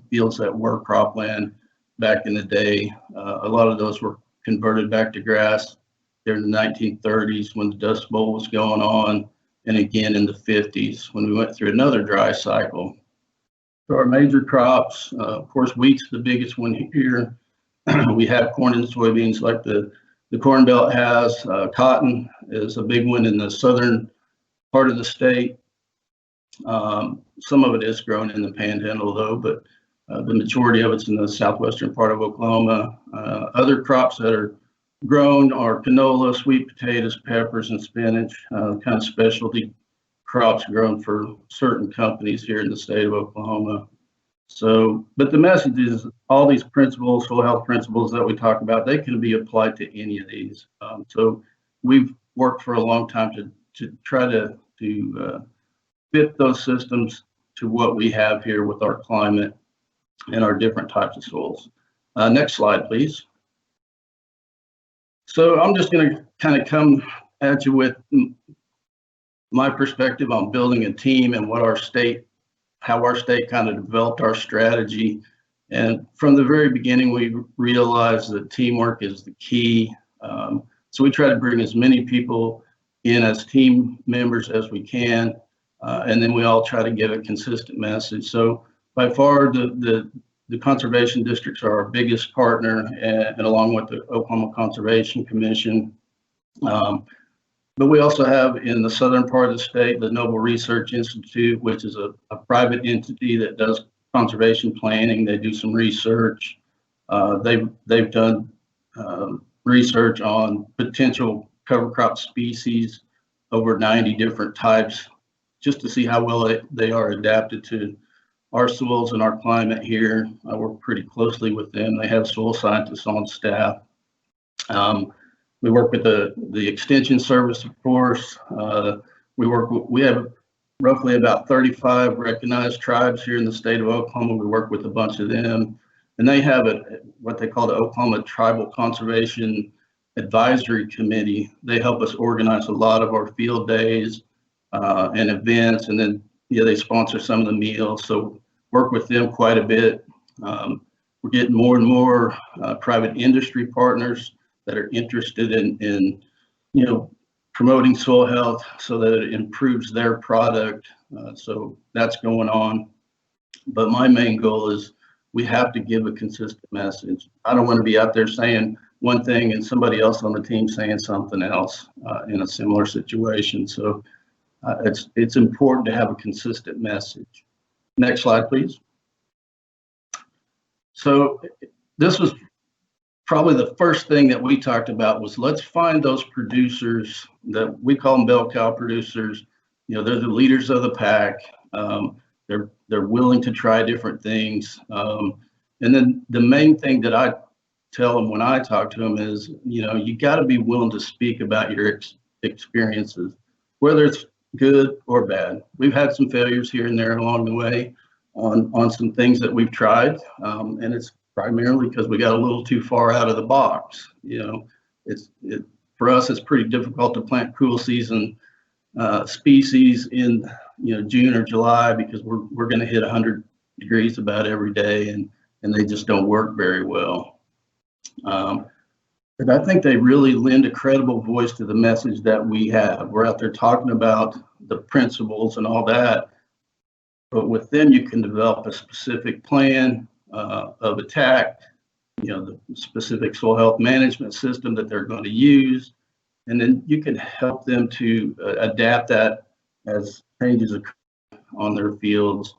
fields that were cropland back in the day. A lot of those were converted back to grass during the 1930s when the Dust Bowl was going on, and again in the 50s when we went through another dry cycle. So our major crops, of course, wheat's the biggest one here. We have corn and soybeans like the Corn Belt has. Cotton is a big one in the southern part of the state. Some of it is grown in the Panhandle though, but the majority of it's in the southwestern part of Oklahoma. Other crops that are grown are canola, sweet potatoes, peppers, and spinach, kind of specialty crops grown for certain companies here in the state of Oklahoma. So, but the message is all these principles, soil health principles that we talk about, they can be applied to any of these. So we've worked for a long time to try to fit those systems to what we have here with our climate and our different types of soils. Next slide, please. So I'm just going to kind of come at you with my perspective on building a team and what how our state kind of developed our strategy. And from the very beginning, we realized that teamwork is the key. So we try to bring as many people in as team members as we can. And then we all try to give a consistent message. So by far, the conservation districts are our biggest partner, and along with the Oklahoma Conservation Commission. But we also have in the southern part of the state, the Noble Research Institute, which is a private entity that does conservation planning. They do some research. They've done research on potential cover crop species, over 90 different types, just to see how well they are adapted to our soils and our climate here. I work pretty closely with them. They have soil scientists on staff. We work with the Extension Service, of course. We have roughly about 35 recognized tribes here in the state of Oklahoma. We work with a bunch of them, and they have what they call the Oklahoma Tribal Conservation Advisory Committee. They help us organize a lot of our field days and events, and then they sponsor some of the meals. So work with them quite a bit. We're getting more and more private industry partners that are interested in promoting soil health so that it improves their product. So that's going on. But my main goal is we have to give a consistent message. I don't want to be out there saying one thing and somebody else on the team saying something else in a similar situation. So it's important to have a consistent message. Next slide, please. So this was probably the first thing that we talked about was let's find those producers that we call them bell cow producers. They're the leaders of the pack. They're willing to try different things. And then the main thing that I tell them when I talk to them is, you got to be willing to speak about your experiences, whether it's good or bad. We've had some failures here and there along the way on some things that we've tried, and it's primarily because we got a little too far out of the box. For us, it's pretty difficult to plant cool season species in June or July because we're going to hit 100 degrees about every day, and they just don't work very well. But I think they really lend a credible voice to the message that we have. We're out there talking about the principles and all that, but with them you can develop a specific plan of attack, the specific soil health management system that they're going to use, and then you can help them to adapt that as changes occur on their fields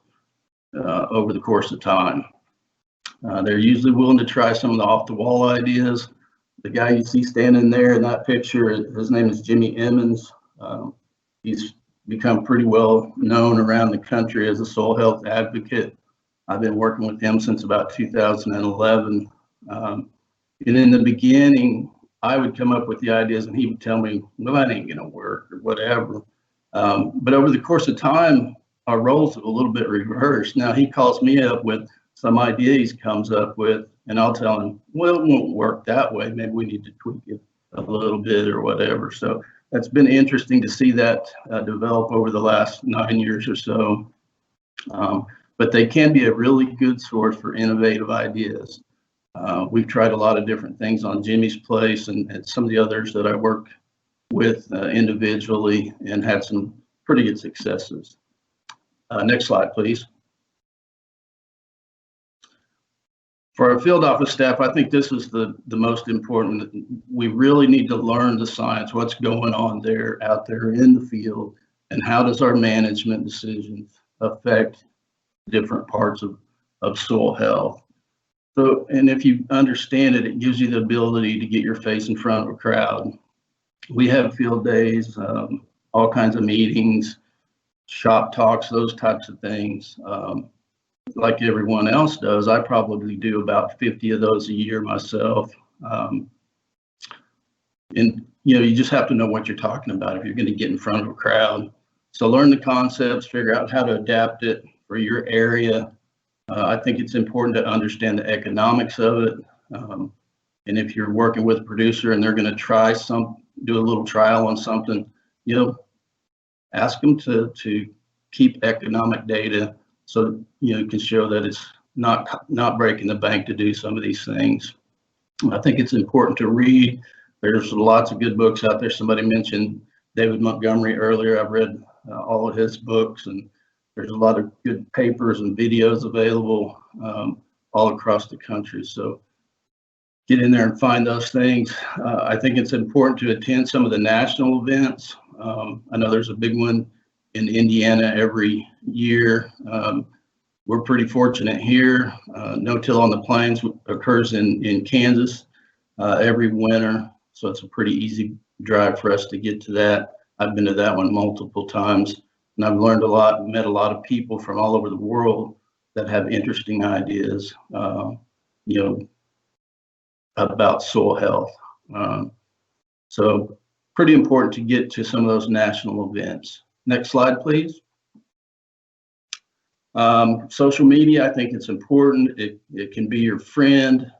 over the course of time. They're usually willing to try some of the off-the-wall ideas. The guy you see standing there in that picture, his name is Jimmy Emmons. He's become pretty well known around the country as a soil health advocate. I've been working with him since about 2011. And in the beginning, I would come up with the ideas and he would tell me, well, that ain't gonna work or whatever. But over the course of time, our roles have a little bit reversed. Now he calls me up with some ideas he comes up with, and I'll tell him, well, it won't work that way. Maybe we need to tweak it a little bit or whatever. So that's been interesting to see that develop over the last 9 years or so. But they can be a really good source for innovative ideas. We've tried a lot of different things on Jimmy's Place and some of the others that I work with individually and had some pretty good successes. Next slide, please. For our field office staff, I think this is the most important. We really need to learn the science, what's going on there, out there in the field, and how does our management decisions affect different parts of soil health. So, and if you understand it, it gives you the ability to get your face in front of a crowd. We have field days, all kinds of meetings, shop talks, those types of things. Like everyone else does, I probably do about 50 of those a year myself. And you just have to know what you're talking about if you're going to get in front of a crowd. So learn the concepts, figure out how to adapt it for your area. I think it's important to understand the economics of it. And if you're working with a producer and they're going to do a little trial on something, ask them to keep economic data so you can show that it's not breaking the bank to do some of these things. I think it's important to read. There's lots of good books out there. Somebody mentioned David Montgomery earlier. I've read all of his books, and there's a lot of good papers and videos available all across the country. So get in there and find those things. I think it's important to attend some of the national events. I know there's a big one in Indiana every year. We're pretty fortunate here. No Till on the Plains occurs in Kansas every winter, so it's a pretty easy drive for us to get to that. I've been to that one multiple times, and I've learned a lot, met a lot of people from all over the world that have interesting ideas, about soil health. So pretty important to get to some of those national events. Next slide, please. Social media, I think it's important. It can be your friend.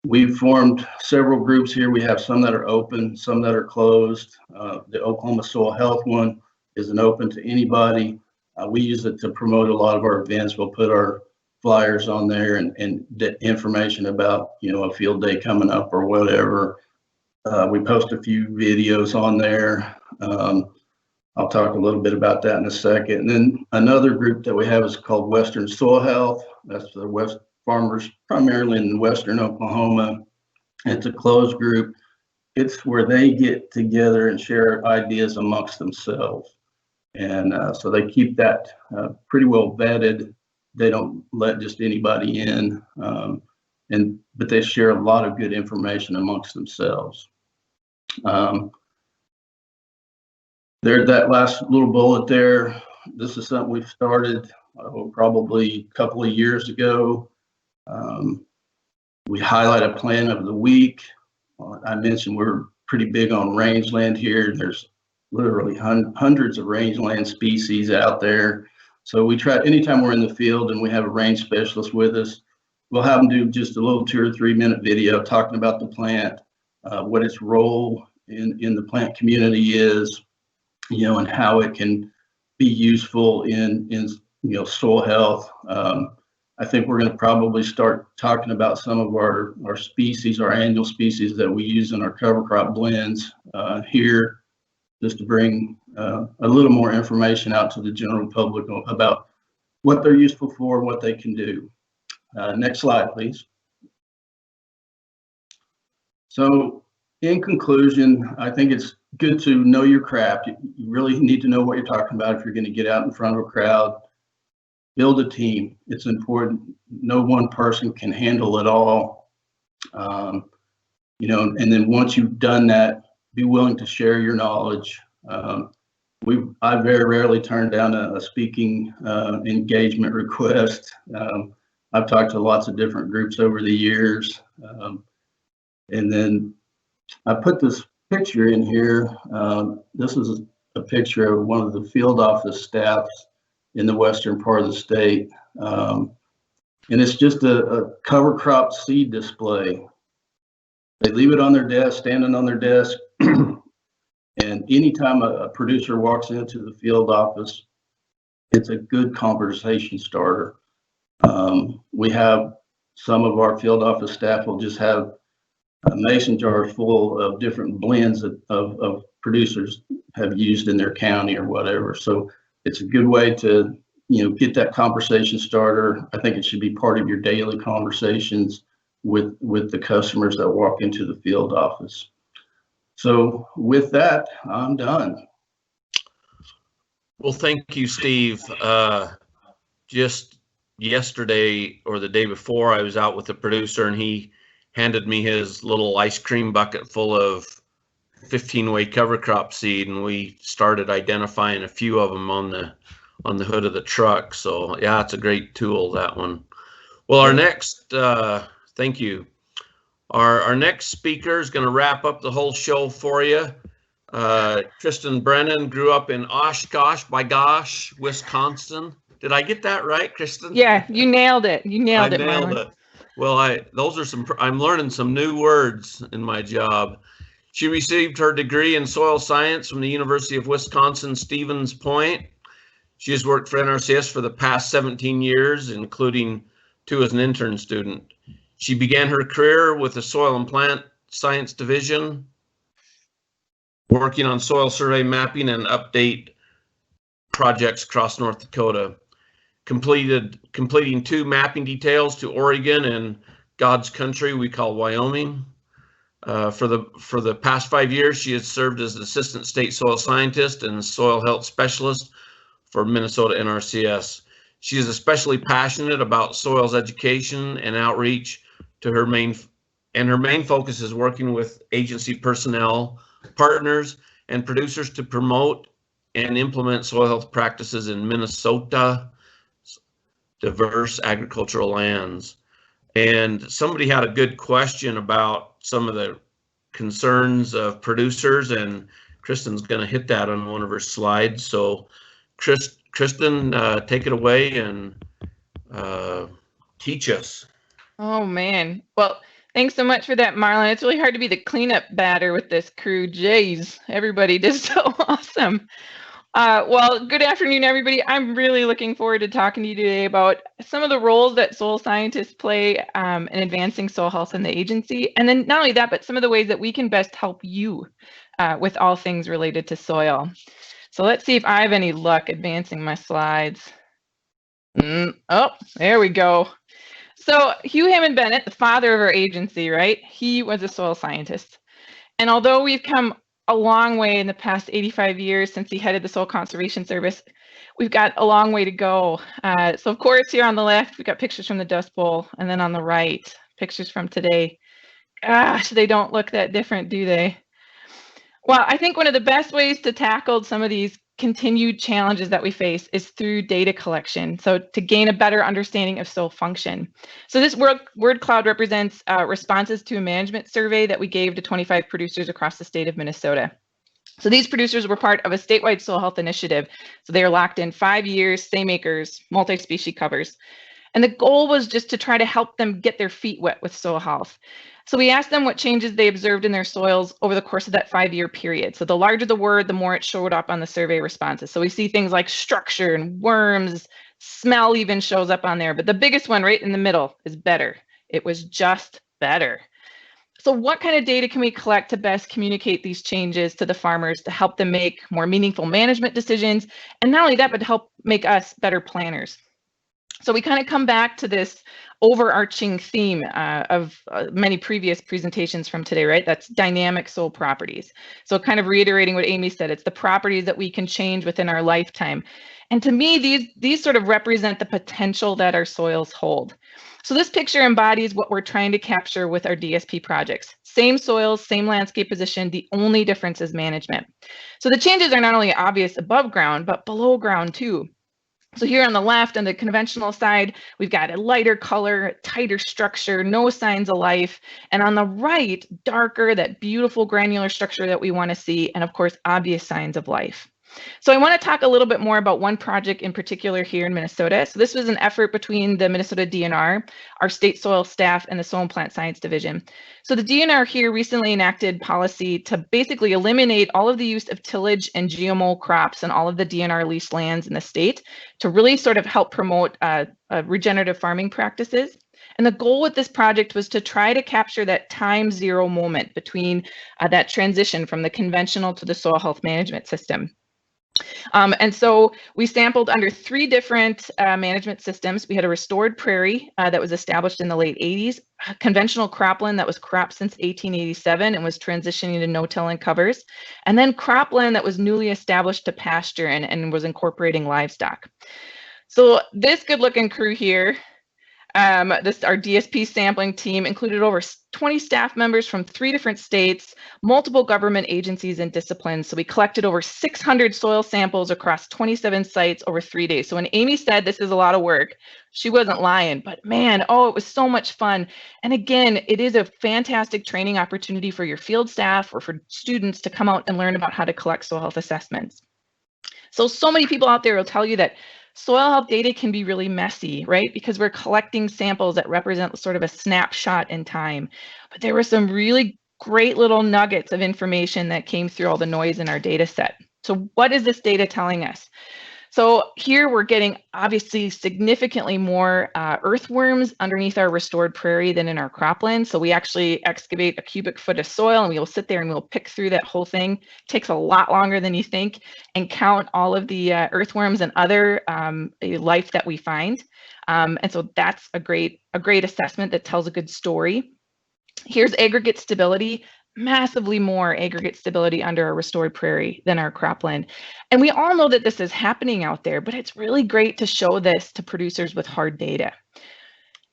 We've formed several groups here. We have some that are open, some that are closed. The Oklahoma Soil Health one isn't open to anybody. We use it to promote a lot of our events. We'll put our flyers on there and the information about, a field day coming up or whatever. We post a few videos on there. I'll talk a little bit about that in a second. And then another group that we have is called Western Soil Health. That's the West farmers primarily in Western Oklahoma. It's a closed group. It's where they get together and share ideas amongst themselves. And so they keep that pretty well vetted. They don't let just anybody in, but they share a lot of good information amongst themselves. There's that last little bullet there. This is something we've started probably a couple of years ago. We highlight a plant of the week. I mentioned we're pretty big on rangeland here. There's literally hundreds of rangeland species out there. So we try, anytime we're in the field and we have a range specialist with us, we'll have them do just a little 2 or 3 minute video talking about the plant, what its role in the plant community is, and how it can be useful in soil health. I think we're going to probably start talking about some of our species, our annual species that we use in our cover crop blends here, just to bring a little more information out to the general public about what they're useful for, what they can do. Next slide, please. So in conclusion, I think it's good to know your craft. You really need to know what you're talking about if you're going to get out in front of a crowd. Build a team. It's important. No one person can handle it all. And then once you've done that, be willing to share your knowledge. I very rarely turn down a speaking engagement request. I've talked to lots of different groups over the years. And then I put this picture in here. This is a picture of one of the field office staffs in the western part of the state. And it's just a cover crop seed display. They leave it on their desk, standing on their desk. And anytime a producer walks into the field office, it's a good conversation starter. We have some of our field office staff will just have mason jars full of different blends of producers have used in their county or whatever. So it's a good way to, get that conversation starter. I think it should be part of your daily conversations with the customers that walk into the field office. So with that, I'm done. Well, thank you, Steve. Just yesterday or the day before, I was out with a producer and he handed me his little ice cream bucket full of 15-way cover crop seed, and we started identifying a few of them on the hood of the truck. So yeah, it's a great tool, that one. Well, our next, thank you. Our next speaker is going to wrap up the whole show for you. Kristen Brennan grew up in Oshkosh, by gosh, Wisconsin. Did I get that right, Kristen? Yeah, you nailed it. You nailed it, nailed Marlon. it. Well, I'm learning some new words in my job. She received her degree in soil science from the University of Wisconsin, Stevens Point. She has worked for NRCS for the past 17 years, including 2 as an intern student. She began her career with the Soil and Plant Science Division, working on soil survey mapping and update projects across North Dakota. Completing 2 mapping details to Oregon and God's country we call Wyoming. For the past 5 years, she has served as assistant state soil scientist and soil health specialist for Minnesota NRCS. She is especially passionate about soils education and outreach to her main focus is working with agency personnel, partners, and producers to promote and implement soil health practices in Minnesota diverse agricultural lands. And somebody had a good question about some of the concerns of producers, and Kristen's going to hit that on one of her slides. So Kristen, take it away and teach us. Oh, man. Well, thanks so much for that, Marlon. It's really hard to be the cleanup batter with this crew. Jeez, everybody did so awesome. Well, good afternoon, everybody. I'm really looking forward to talking to you today about some of the roles that soil scientists play in advancing soil health in the agency. And then not only that, but some of the ways that we can best help you with all things related to soil. So let's see if I have any luck advancing my slides. Oh, there we go. So Hugh Hammond Bennett, the father of our agency, right? He was a soil scientist. And although we've come a long way in the past 85 years since he headed the Soil Conservation Service, we've got a long way to go. So of course, here on the left, we've got pictures from the Dust Bowl, and then on the right, pictures from today. Gosh, they don't look that different, do they? Well, I think one of the best ways to tackle some of these continued challenges that we face is through data collection. So to gain a better understanding of soil function. So this word cloud represents responses to a management survey that we gave to 25 producers across the state of Minnesota. So these producers were part of a statewide soil health initiative. So they are locked in 5 years, same acres, multi-species covers. And the goal was just to try to help them get their feet wet with soil health. So we asked them what changes they observed in their soils over the course of that 5-year period. So the larger the word, the more it showed up on the survey responses. So we see things like structure and worms, smell even shows up on there. But the biggest one right in the middle is better. It was just better. So what kind of data can we collect to best communicate these changes to the farmers to help them make more meaningful management decisions? And not only that, but to help make us better planners. So we kind of come back to this overarching theme of many previous presentations from today, right? That's dynamic soil properties. So kind of reiterating what Amy said, it's the properties that we can change within our lifetime. And to me, these sort of represent the potential that our soils hold. So this picture embodies what we're trying to capture with our DSP projects. Same soils, same landscape position, the only difference is management. So the changes are not only obvious above ground, but below ground too. So here on the left, on the conventional side, we've got a lighter color, tighter structure, no signs of life. And on the right, darker, that beautiful granular structure that we want to see, and of course, obvious signs of life. So I want to talk a little bit more about one project in particular here in Minnesota. So this was an effort between the Minnesota DNR, our state soil staff, and the Soil and Plant Science Division. So the DNR here recently enacted policy to basically eliminate all of the use of tillage and GMO crops and all of the DNR leased lands in the state to really sort of help promote regenerative farming practices. And the goal with this project was to try to capture that time zero moment between that transition from the conventional to the soil health management system. And so we sampled under 3 different management systems. We had a restored prairie that was established in the late 80s, conventional cropland that was cropped since 1887 and was transitioning to no-tilling covers, and then cropland that was newly established to pasture and was incorporating livestock. So this good-looking crew here, our DSP sampling team included over 20 staff members from 3 different states, multiple government agencies and disciplines. So we collected over 600 soil samples across 27 sites over 3 days. So when Amy said this is a lot of work, she wasn't lying, but man, oh, it was so much fun. And again, it is a fantastic training opportunity for your field staff or for students to come out and learn about how to collect soil health assessments. So many people out there will tell you that soil health data can be really messy, right? Because we're collecting samples that represent sort of a snapshot in time. But there were some really great little nuggets of information that came through all the noise in our data set. So what is this data telling us? So here we're getting obviously significantly more earthworms underneath our restored prairie than in our cropland. So we actually excavate a cubic foot of soil and we will sit there and we'll pick through that whole thing. It takes a lot longer than you think, and count all of the earthworms and other life that we find. And so that's a great assessment that tells a good story. Here's aggregate stability. Massively more aggregate stability under our restored prairie than our cropland. And we all know that this is happening out there, but it's really great to show this to producers with hard data.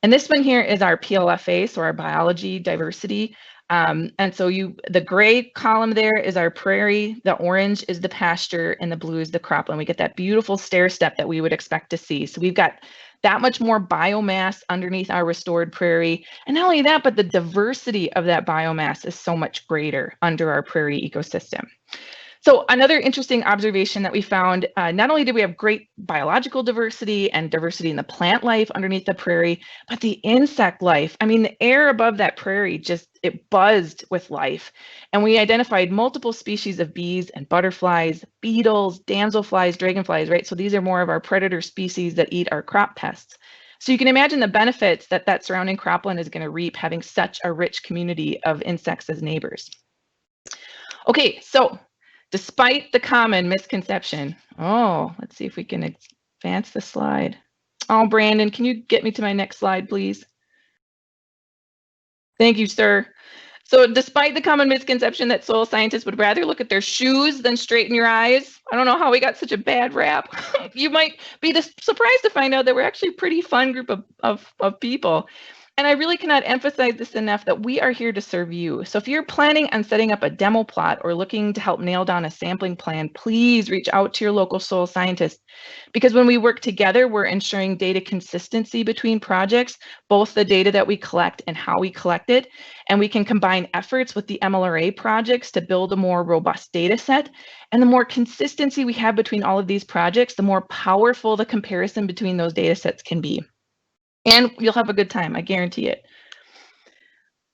And this one here is our PLFA, so our biology diversity. And so the gray column there is our prairie, the orange is the pasture, and the blue is the cropland. We get that beautiful stair step that we would expect to see. So we've got that much more biomass underneath our restored prairie. And not only that, but the diversity of that biomass is so much greater under our prairie ecosystem. So another interesting observation that we found, not only did we have great biological diversity and diversity in the plant life underneath the prairie, but the insect life. I mean, the air above that prairie it buzzed with life. And we identified multiple species of bees and butterflies, beetles, damselflies, dragonflies, right? So these are more of our predator species that eat our crop pests. So you can imagine the benefits that surrounding cropland is going to reap, having such a rich community of insects as neighbors. Okay, so despite the common misconception, let's see if we can advance the slide. Oh, Brandon, can you get me to my next slide, please? Thank you, sir. So despite the common misconception that soil scientists would rather look at their shoes than straighten your eyes, I don't know how we got such a bad rap. You might be surprised to find out that we're actually a pretty fun group of people. And I really cannot emphasize this enough that we are here to serve you. So if you're planning on setting up a demo plot or looking to help nail down a sampling plan, please reach out to your local soil scientist. Because when we work together, we're ensuring data consistency between projects, both the data that we collect and how we collect it. And we can combine efforts with the MLRA projects to build a more robust data set. And the more consistency we have between all of these projects, the more powerful the comparison between those data sets can be. And you'll have a good time, I guarantee it.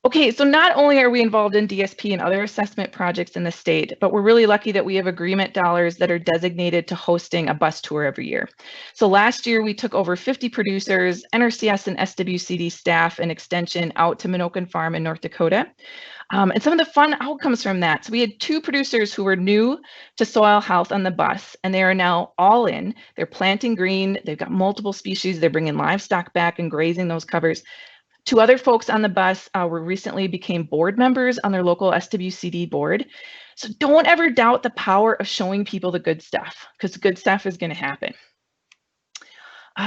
Okay, so not only are we involved in DSP and other assessment projects in the state, but we're really lucky that we have agreement dollars that are designated to hosting a bus tour every year. So last year, we took over 50 producers, NRCS and SWCD staff and extension out to Menoken Farm in North Dakota. And some of the fun outcomes from that. So we had 2 producers who were new to soil health on the bus, and they are now all in. They're planting green. They've got multiple species. They're bringing livestock back and grazing those covers. 2 other folks on the bus recently became board members on their local SWCD board. So don't ever doubt the power of showing people the good stuff, because the good stuff is going to happen.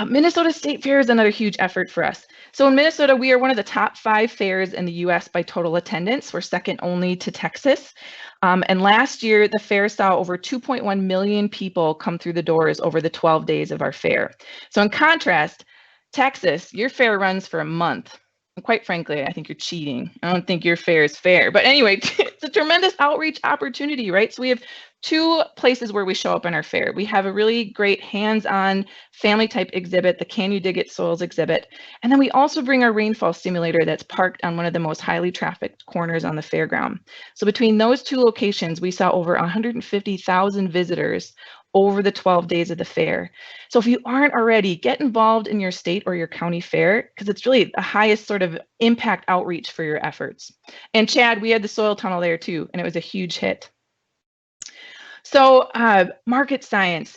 Minnesota State Fair is another huge effort for us. So in Minnesota, we are one of the top 5 fairs in the US by total attendance. We're second only to Texas. And last year, the fair saw over 2.1 million people come through the doors over the 12 days of our fair. So in contrast, Texas, your fair runs for a month. And quite frankly, I think you're cheating. I don't think your fair is fair. But anyway, it's a tremendous outreach opportunity, right? So we have 2 places where we show up in our fair. We have a really great hands-on family type exhibit, the Can You Dig It Soils exhibit. And then we also bring our rainfall simulator that's parked on one of the most highly trafficked corners on the fairground. So between those 2 locations, we saw over 150,000 visitors over the 12 days of the fair. So if you aren't already, get involved in your state or your county fair, because it's really the highest sort of impact outreach for your efforts. And Chad, we had the soil tunnel there too, and it was a huge hit. So Market Science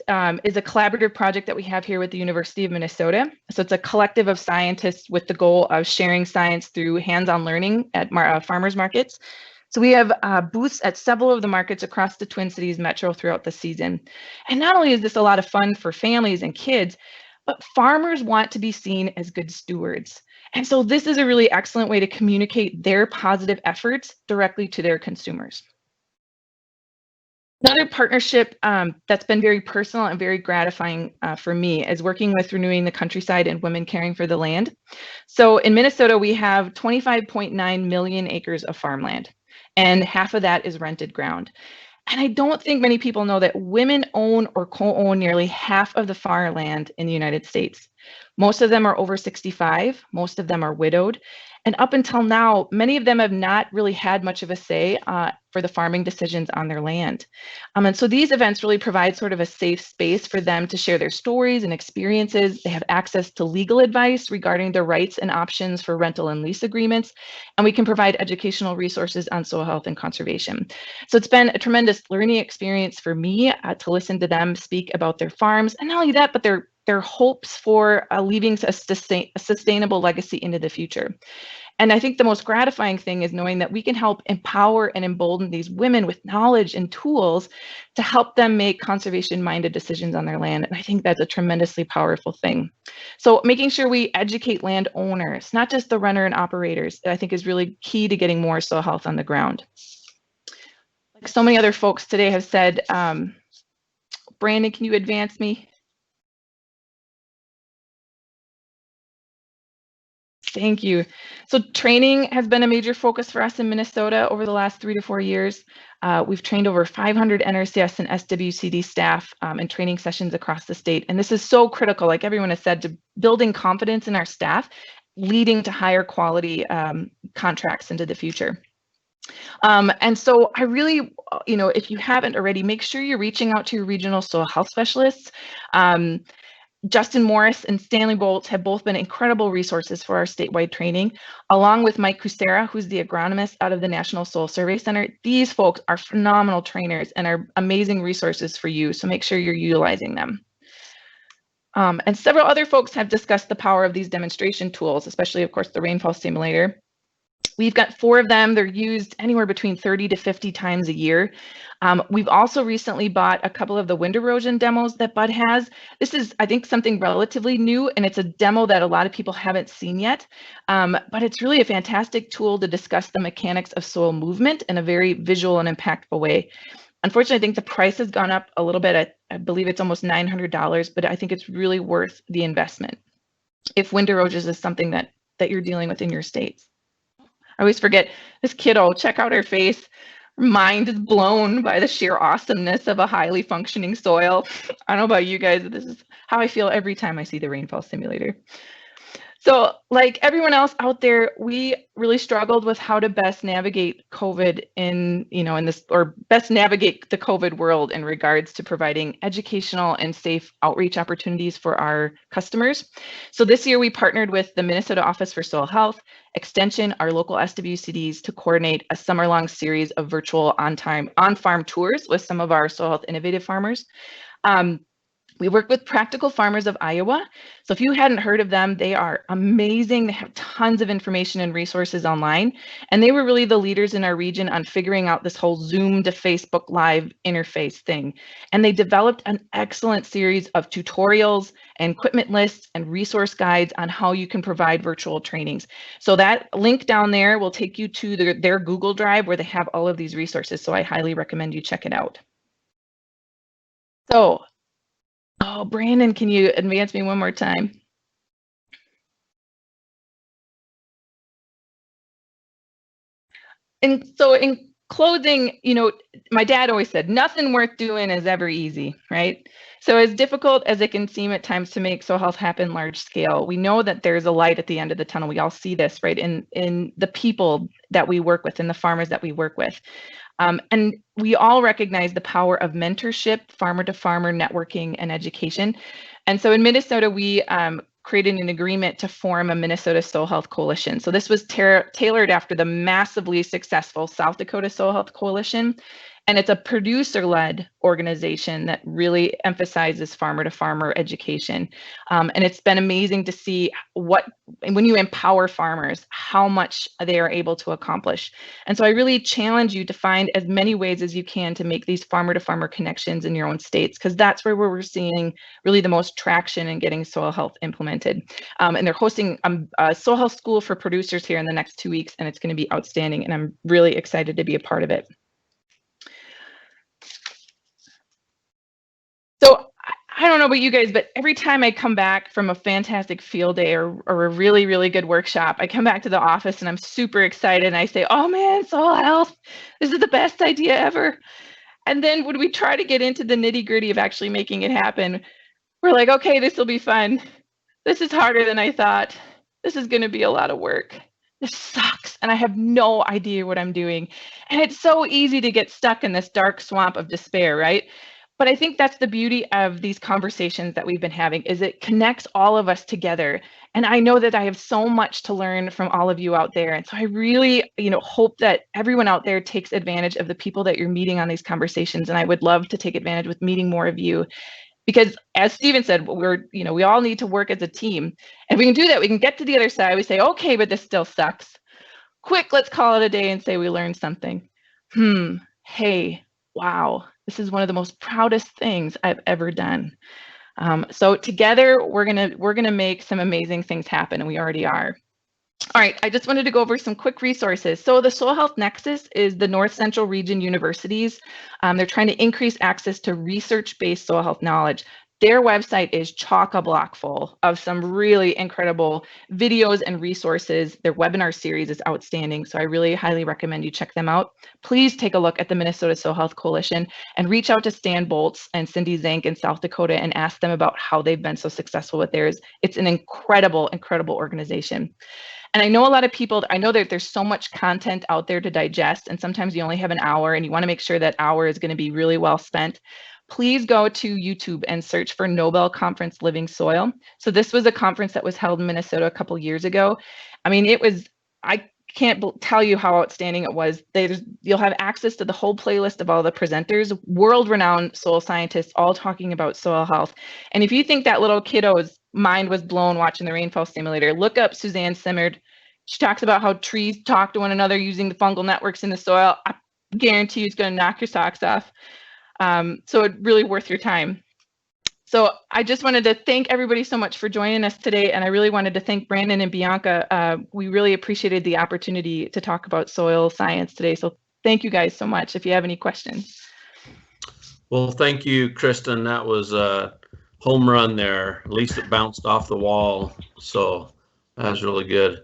is a collaborative project that we have here with the University of Minnesota. So it's a collective of scientists with the goal of sharing science through hands-on learning at farmers markets. So we have booths at several of the markets across the Twin Cities metro throughout the season. And not only is this a lot of fun for families and kids, but farmers want to be seen as good stewards. And so this is a really excellent way to communicate their positive efforts directly to their consumers. Another partnership that's been very personal and very gratifying for me is working with Renewing the Countryside and Women Caring for the Land. So in Minnesota, we have 25.9 million acres of farmland, and half of that is rented ground. And I don't think many people know that women own or co-own nearly half of the farmland in the United States. Most of them are over 65, most of them are widowed. And up until now, many of them have not really had much of a say for the farming decisions on their land. And so these events really provide sort of a safe space for them to share their stories and experiences. They have access to legal advice regarding their rights and options for rental and lease agreements. And we can provide educational resources on soil health and conservation. So it's been a tremendous learning experience for me to listen to them speak about their farms. And not only that, but their hopes for leaving a sustainable legacy into the future. And I think the most gratifying thing is knowing that we can help empower and embolden these women with knowledge and tools to help them make conservation-minded decisions on their land. And I think that's a tremendously powerful thing. So making sure we educate landowners, not just the runner and operators, I think is really key to getting more soil health on the ground. Like so many other folks today have said, Brandon, can you advance me? Thank you. So training has been a major focus for us in Minnesota over the last 3 to 4 years. We've trained over 500 NRCS and SWCD staff in training sessions across the state. And this is so critical, like everyone has said, to building confidence in our staff, leading to higher quality contracts into the future. And so I really, if you haven't already, make sure you're reaching out to your regional soil health specialists. Justin Morris and Stanley Bolts have both been incredible resources for our statewide training, along with Mike Kucera, who's the agronomist out of the National Soil Survey Center. These folks are phenomenal trainers and are amazing resources for you, so make sure you're utilizing them. And several other folks have discussed the power of these demonstration tools, especially, of course, the rainfall simulator. We've got 4 of them. They're used anywhere between 30 to 50 times a year. We've also recently bought a couple of the wind erosion demos that Bud has. This is, I think, something relatively new, and it's a demo that a lot of people haven't seen yet. But it's really a fantastic tool to discuss the mechanics of soil movement in a very visual and impactful way. Unfortunately, I think the price has gone up a little bit. I believe it's almost $900, but I think it's really worth the investment if wind erosion is something that you're dealing with in your states. I always forget this kiddo, check out her face. Her mind is blown by the sheer awesomeness of a highly functioning soil. I don't know about you guys, but this is how I feel every time I see the rainfall simulator. So like everyone else out there, we really struggled with how to best navigate COVID best navigate the COVID world in regards to providing educational and safe outreach opportunities for our customers. So this year we partnered with the Minnesota Office for Soil Health, Extension, our local SWCDs, to coordinate a summer-long series of virtual on-farm tours with some of our soil health innovative farmers. We work with Practical Farmers of Iowa. So if you hadn't heard of them, they are amazing. They have tons of information and resources online. And they were really the leaders in our region on figuring out this whole Zoom to Facebook Live interface thing. And they developed an excellent series of tutorials and equipment lists and resource guides on how you can provide virtual trainings. So that link down there will take you to their Google Drive where they have all of these resources. So I highly recommend you check it out. So, oh, Brandon, can you advance me one more time? And so in closing, you know, my dad always said, nothing worth doing is ever easy, right? So as difficult as it can seem at times to make soil health happen large scale, we know that there's a light at the end of the tunnel. We all see this, right, in the people that we work with and the farmers that we work with. And we all recognize the power of mentorship, farmer-to-farmer networking, and education. And so in Minnesota, we created an agreement to form a Minnesota Soil Health Coalition. So this was tailored after the massively successful South Dakota Soil Health Coalition. And it's a producer-led organization that really emphasizes farmer-to-farmer education. And it's been amazing to see when you empower farmers, how much they are able to accomplish. And so I really challenge you to find as many ways as you can to make these farmer-to-farmer connections in your own states, because that's where we're seeing really the most traction in getting soil health implemented. And they're hosting a soil health school for producers here in the next 2 weeks, and it's going to be outstanding. And I'm really excited to be a part of it. So I don't know about you guys, but every time I come back from a fantastic field day or a really, really good workshop, I come back to the office and I'm super excited and I say, oh man, soil health, this is the best idea ever. And then when we try to get into the nitty gritty of actually making it happen, we're like, okay, this will be fun. This is harder than I thought. This is going to be a lot of work. This sucks. And I have no idea what I'm doing. And it's so easy to get stuck in this dark swamp of despair, right? But I think that's the beauty of these conversations that we've been having, is it connects all of us together. And I know that I have so much to learn from all of you out there. And so I really, hope that everyone out there takes advantage of the people that you're meeting on these conversations. And I would love to take advantage with meeting more of you, because as Stephen said, we all need to work as a team. And if we can do that, we can get to the other side. We say, okay, but this still sucks. Quick, let's call it a day and say we learned something. Hey, wow. This is one of the most proudest things I've ever done. So together, we're gonna make some amazing things happen, and we already are. All right, I just wanted to go over some quick resources. So the Soil Health Nexus is the North Central Region universities. They're trying to increase access to research-based soil health knowledge. Their website is chock-a-block full of some really incredible videos and resources. Their webinar series is outstanding, so I really highly recommend you check them out. Please take a look at the Minnesota Soil Health Coalition and reach out to Stan Boltz and Cindy Zank in South Dakota and ask them about how they've been so successful with theirs. It's an incredible, incredible organization. And I know a lot of people, I know that there's so much content out there to digest, and sometimes you only have an hour and you want to make sure that hour is going to be really well spent. Please go to YouTube and search for Nobel Conference Living Soil. So this was a conference that was held in Minnesota a couple years ago. I mean, I can't tell you how outstanding it was. You'll have access to the whole playlist of all the presenters, world-renowned soil scientists, all talking about soil health. And if you think that little kiddo's mind was blown watching the rainfall simulator, look up Suzanne Simard. She talks about how trees talk to one another using the fungal networks in the soil. I guarantee you it's going to knock your socks off. So it's really worth your time. So I just wanted to thank everybody so much for joining us today. And I really wanted to thank Brandon and Bianca. We really appreciated the opportunity to talk about soil science today. So thank you guys so much. If you have any questions. Well, thank you, Kristen. That was a home run there. At least it bounced off the wall. So that was really good.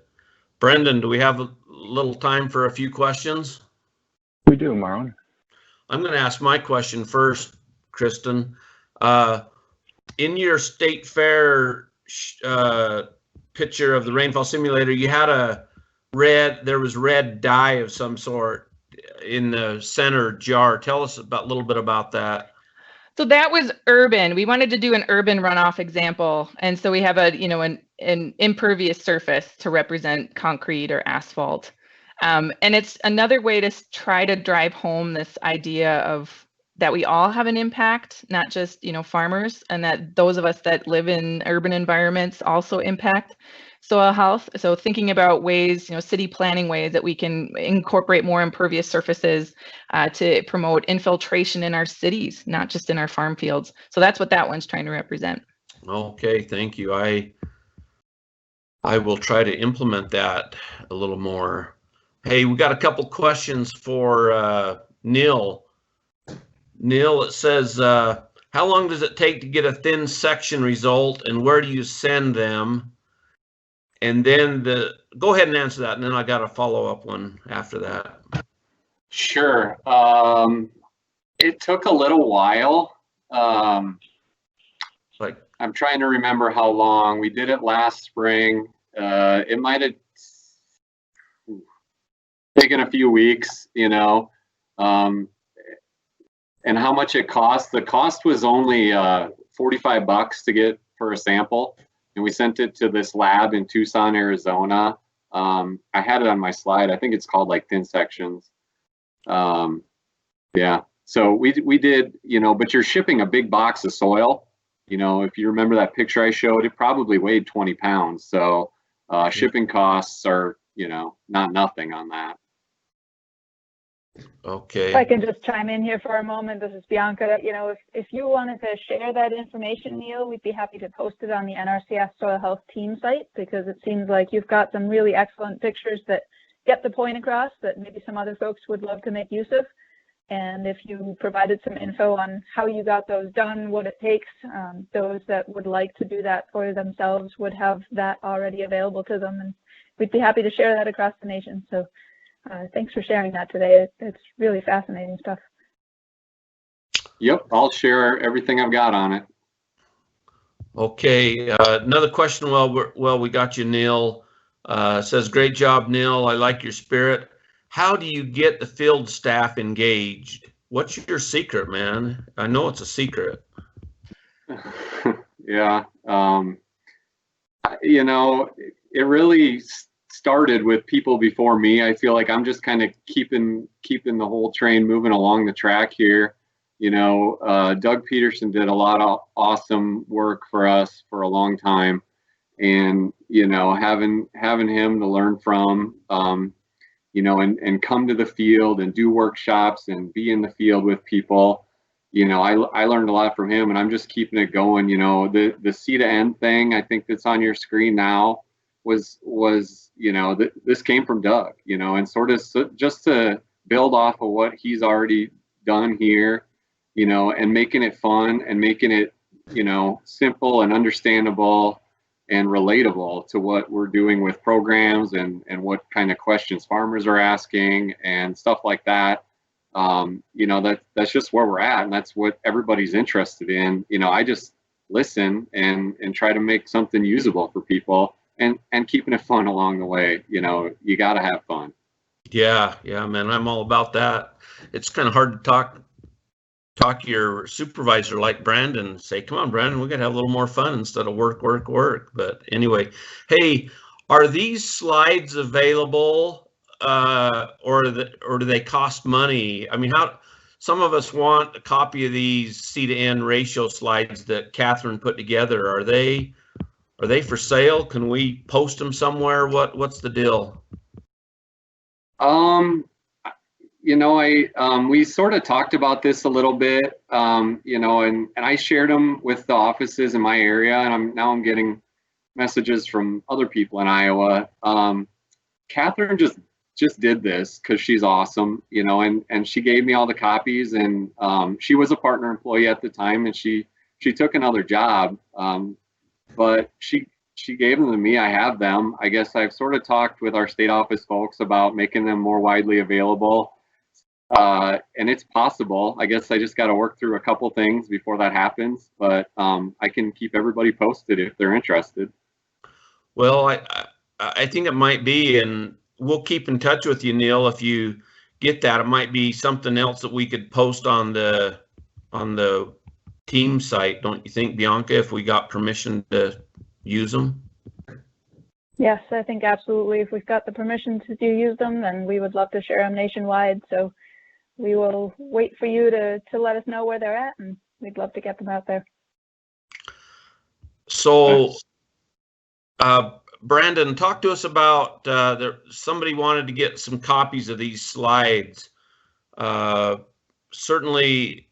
Brendan, do we have a little time for a few questions? We do, Marlon. I'm going to ask my question first, Kristen. In your state fair picture of the rainfall simulator, you had there was red dye of some sort in the center jar. Tell us a little bit about that. So that was urban. We wanted to do an urban runoff example. And so we have an impervious surface to represent concrete or asphalt. And it's another way to try to drive home this idea of that we all have an impact, not just, farmers, and that those of us that live in urban environments also impact soil health. So thinking about ways, city planning ways that we can incorporate more impervious surfaces to promote infiltration in our cities, not just in our farm fields. So that's what that one's trying to represent. Okay, thank you. I will try to implement that a little more. Hey, we got a couple questions for Neil. Neil, it says, how long does it take to get a thin section result, and where do you send them? And then go ahead and answer that, and then I got a follow-up one after that. Sure. It took a little while. Like, I'm trying to remember how long. We did it last spring. It might have taken a few weeks, and how much it cost. The cost was only $45 to get for a sample, and we sent it to this lab in Tucson, Arizona. I had it on my slide. I think it's called like Thin Sections. Yeah, so we did, but you're shipping a big box of soil. If you remember that picture I showed, it probably weighed 20 pounds. So shipping costs are, not nothing on that. Okay. If I can just chime in here for a moment, this is Bianca. If you wanted to share that information, Neil, we'd be happy to post it on the NRCS Soil Health team site, because it seems like you've got some really excellent pictures that get the point across that maybe some other folks would love to make use of. And if you provided some info on how you got those done, what it takes, those that would like to do that for themselves would have that already available to them. And we'd be happy to share that across the nation. So thanks for sharing that today. It's really fascinating stuff. Yep, I'll share everything I've got on it. Okay, another question. Well, we got you, Neil. Says, great job, Neil. I like your spirit. How do you get the field staff engaged? What's your secret, man? I know it's a secret. Yeah, it really started with people before me. I feel like I'm just kind of keeping the whole train moving along the track here. Doug Peterson did a lot of awesome work for us for a long time, and having him to learn from, and come to the field and do workshops and be in the field with people. I learned a lot from him, and I'm just keeping it going. The C to N thing, I think that's on your screen now, was this came from Doug, and sort of just to build off of what he's already done here, and making it fun and making it, simple and understandable and relatable to what we're doing with programs and what kind of questions farmers are asking and stuff like that. That's just where we're at, and that's what everybody's interested in. I just listen and try to make something usable for people, and keeping it fun along the way. You got to have fun. Yeah, man, I'm all about that. It's kind of hard to talk to your supervisor like Brandon, say, come on, Brandon, we got to have a little more fun instead of work. But anyway, hey, are these slides available or do they cost money? I mean, some of us want a copy of these C to N ratio slides that Catherine put together. Are they for sale? Can we post them somewhere? What's the deal? We sort of talked about this a little bit, and I shared them with the offices in my area, and I'm getting messages from other people in Iowa. Catherine just did this because she's awesome, and she gave me all the copies, and she was a partner employee at the time, and she took another job, but she gave them to me. I have them. I guess I've sort of talked with our state office folks about making them more widely available. And it's possible. I guess I just got to work through a couple things before that happens, but I can keep everybody posted if they're interested. Well, I think it might be, and we'll keep in touch with you, Neil. If you get that, it might be something else that we could post on the team site, don't you think, Bianca, if we got permission to use them? Yes, I think absolutely. If we've got the permission to use them, then we would love to share them nationwide. So we will wait for you to let us know where they're at, and we'd love to get them out there. So, Brandon, talk to us about somebody wanted to get some copies of these slides. Certainly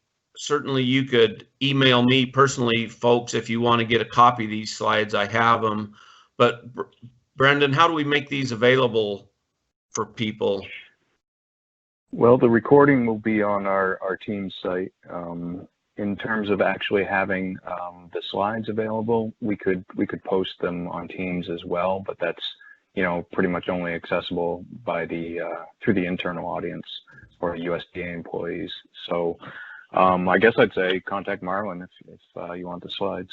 you could email me personally, folks, if you want to get a copy of these slides. I have them. But Brandon, how do we make these available for people? Well, the recording will be on our team's site. In terms of actually having the slides available, we could post them on Teams as well, but that's, you know, pretty much only accessible by through the internal audience or USDA employees. So I guess I'd say contact Marlon if you want the slides.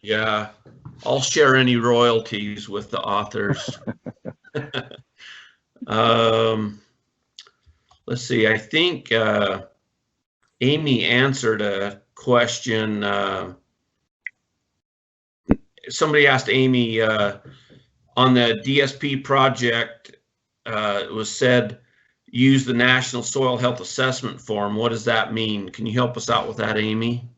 Yeah, I'll share any royalties with the authors. Let's see, I think Amy answered a question. Somebody asked Amy on the DSP project, it was said, use the National Soil Health Assessment Form. What does that mean? Can you help us out with that, Amy?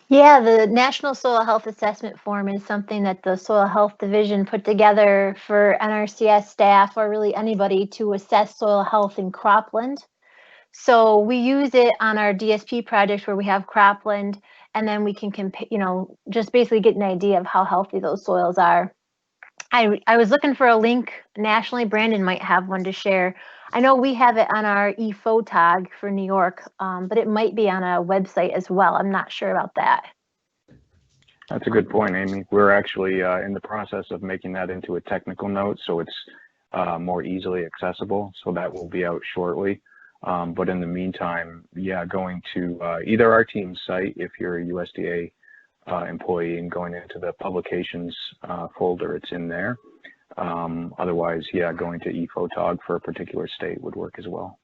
Yeah, the National Soil Health Assessment Form is something that the Soil Health Division put together for NRCS staff or really anybody to assess soil health in cropland. So we use it on our DSP project where we have cropland, and then we can compare, you know, just basically get an idea of how healthy those soils are. I was looking for a link nationally. Brandon might have one to share. I know we have it on our ePhotog for New York, but it might be on a website as well. I'm not sure about that. That's a good point, Amy. We're actually in the process of making that into a technical note, so it's more easily accessible. So that will be out shortly. But in the meantime, yeah, going to either our team's site if you're a USDA employee and going into the publications folder, it's in there. Otherwise, yeah, going to ePhotog for a particular state would work as well.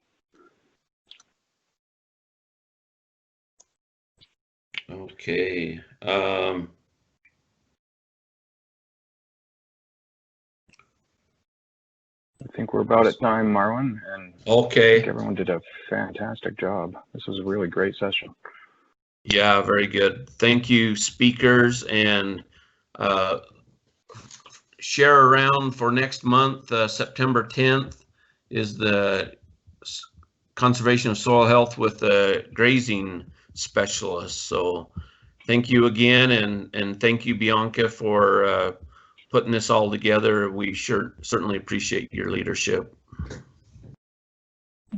Okay. I think we're about at time, Marlon, and okay. I think everyone did a fantastic job. This was a really great session. Yeah, very good. Thank you, speakers, and share around for next month. September 10th is the Conservation of Soil Health with the grazing specialist. So thank you again, and thank you, Bianca, for putting this all together. We certainly appreciate your leadership.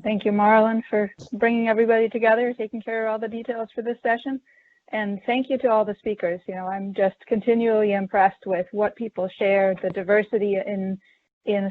Thank you, Marlon, for bringing everybody together, taking care of all the details for this session. And thank you to all the speakers. You know, I'm just continually impressed with what people share, the diversity in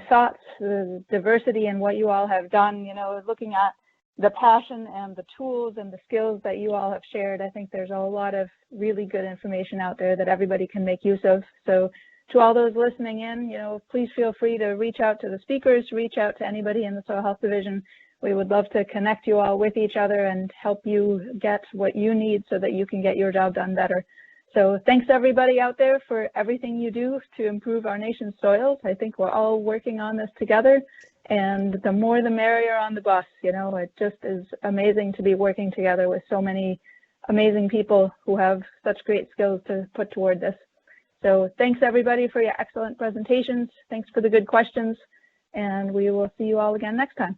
thoughts, the diversity in what you all have done, you know, looking at the passion and the tools and the skills that you all have shared. I think there's a lot of really good information out there that everybody can make use of. So to all those listening in, you know, please feel free to reach out to the speakers, reach out to anybody in the Soil Health Division. We would love to connect you all with each other and help you get what you need so that you can get your job done better. So thanks everybody out there for everything you do to improve our nation's soils. I think we're all working on this together, and the more the merrier on the bus. You know, it just is amazing to be working together with so many amazing people who have such great skills to put toward this. So thanks everybody for your excellent presentations. Thanks for the good questions, and we will see you all again next time.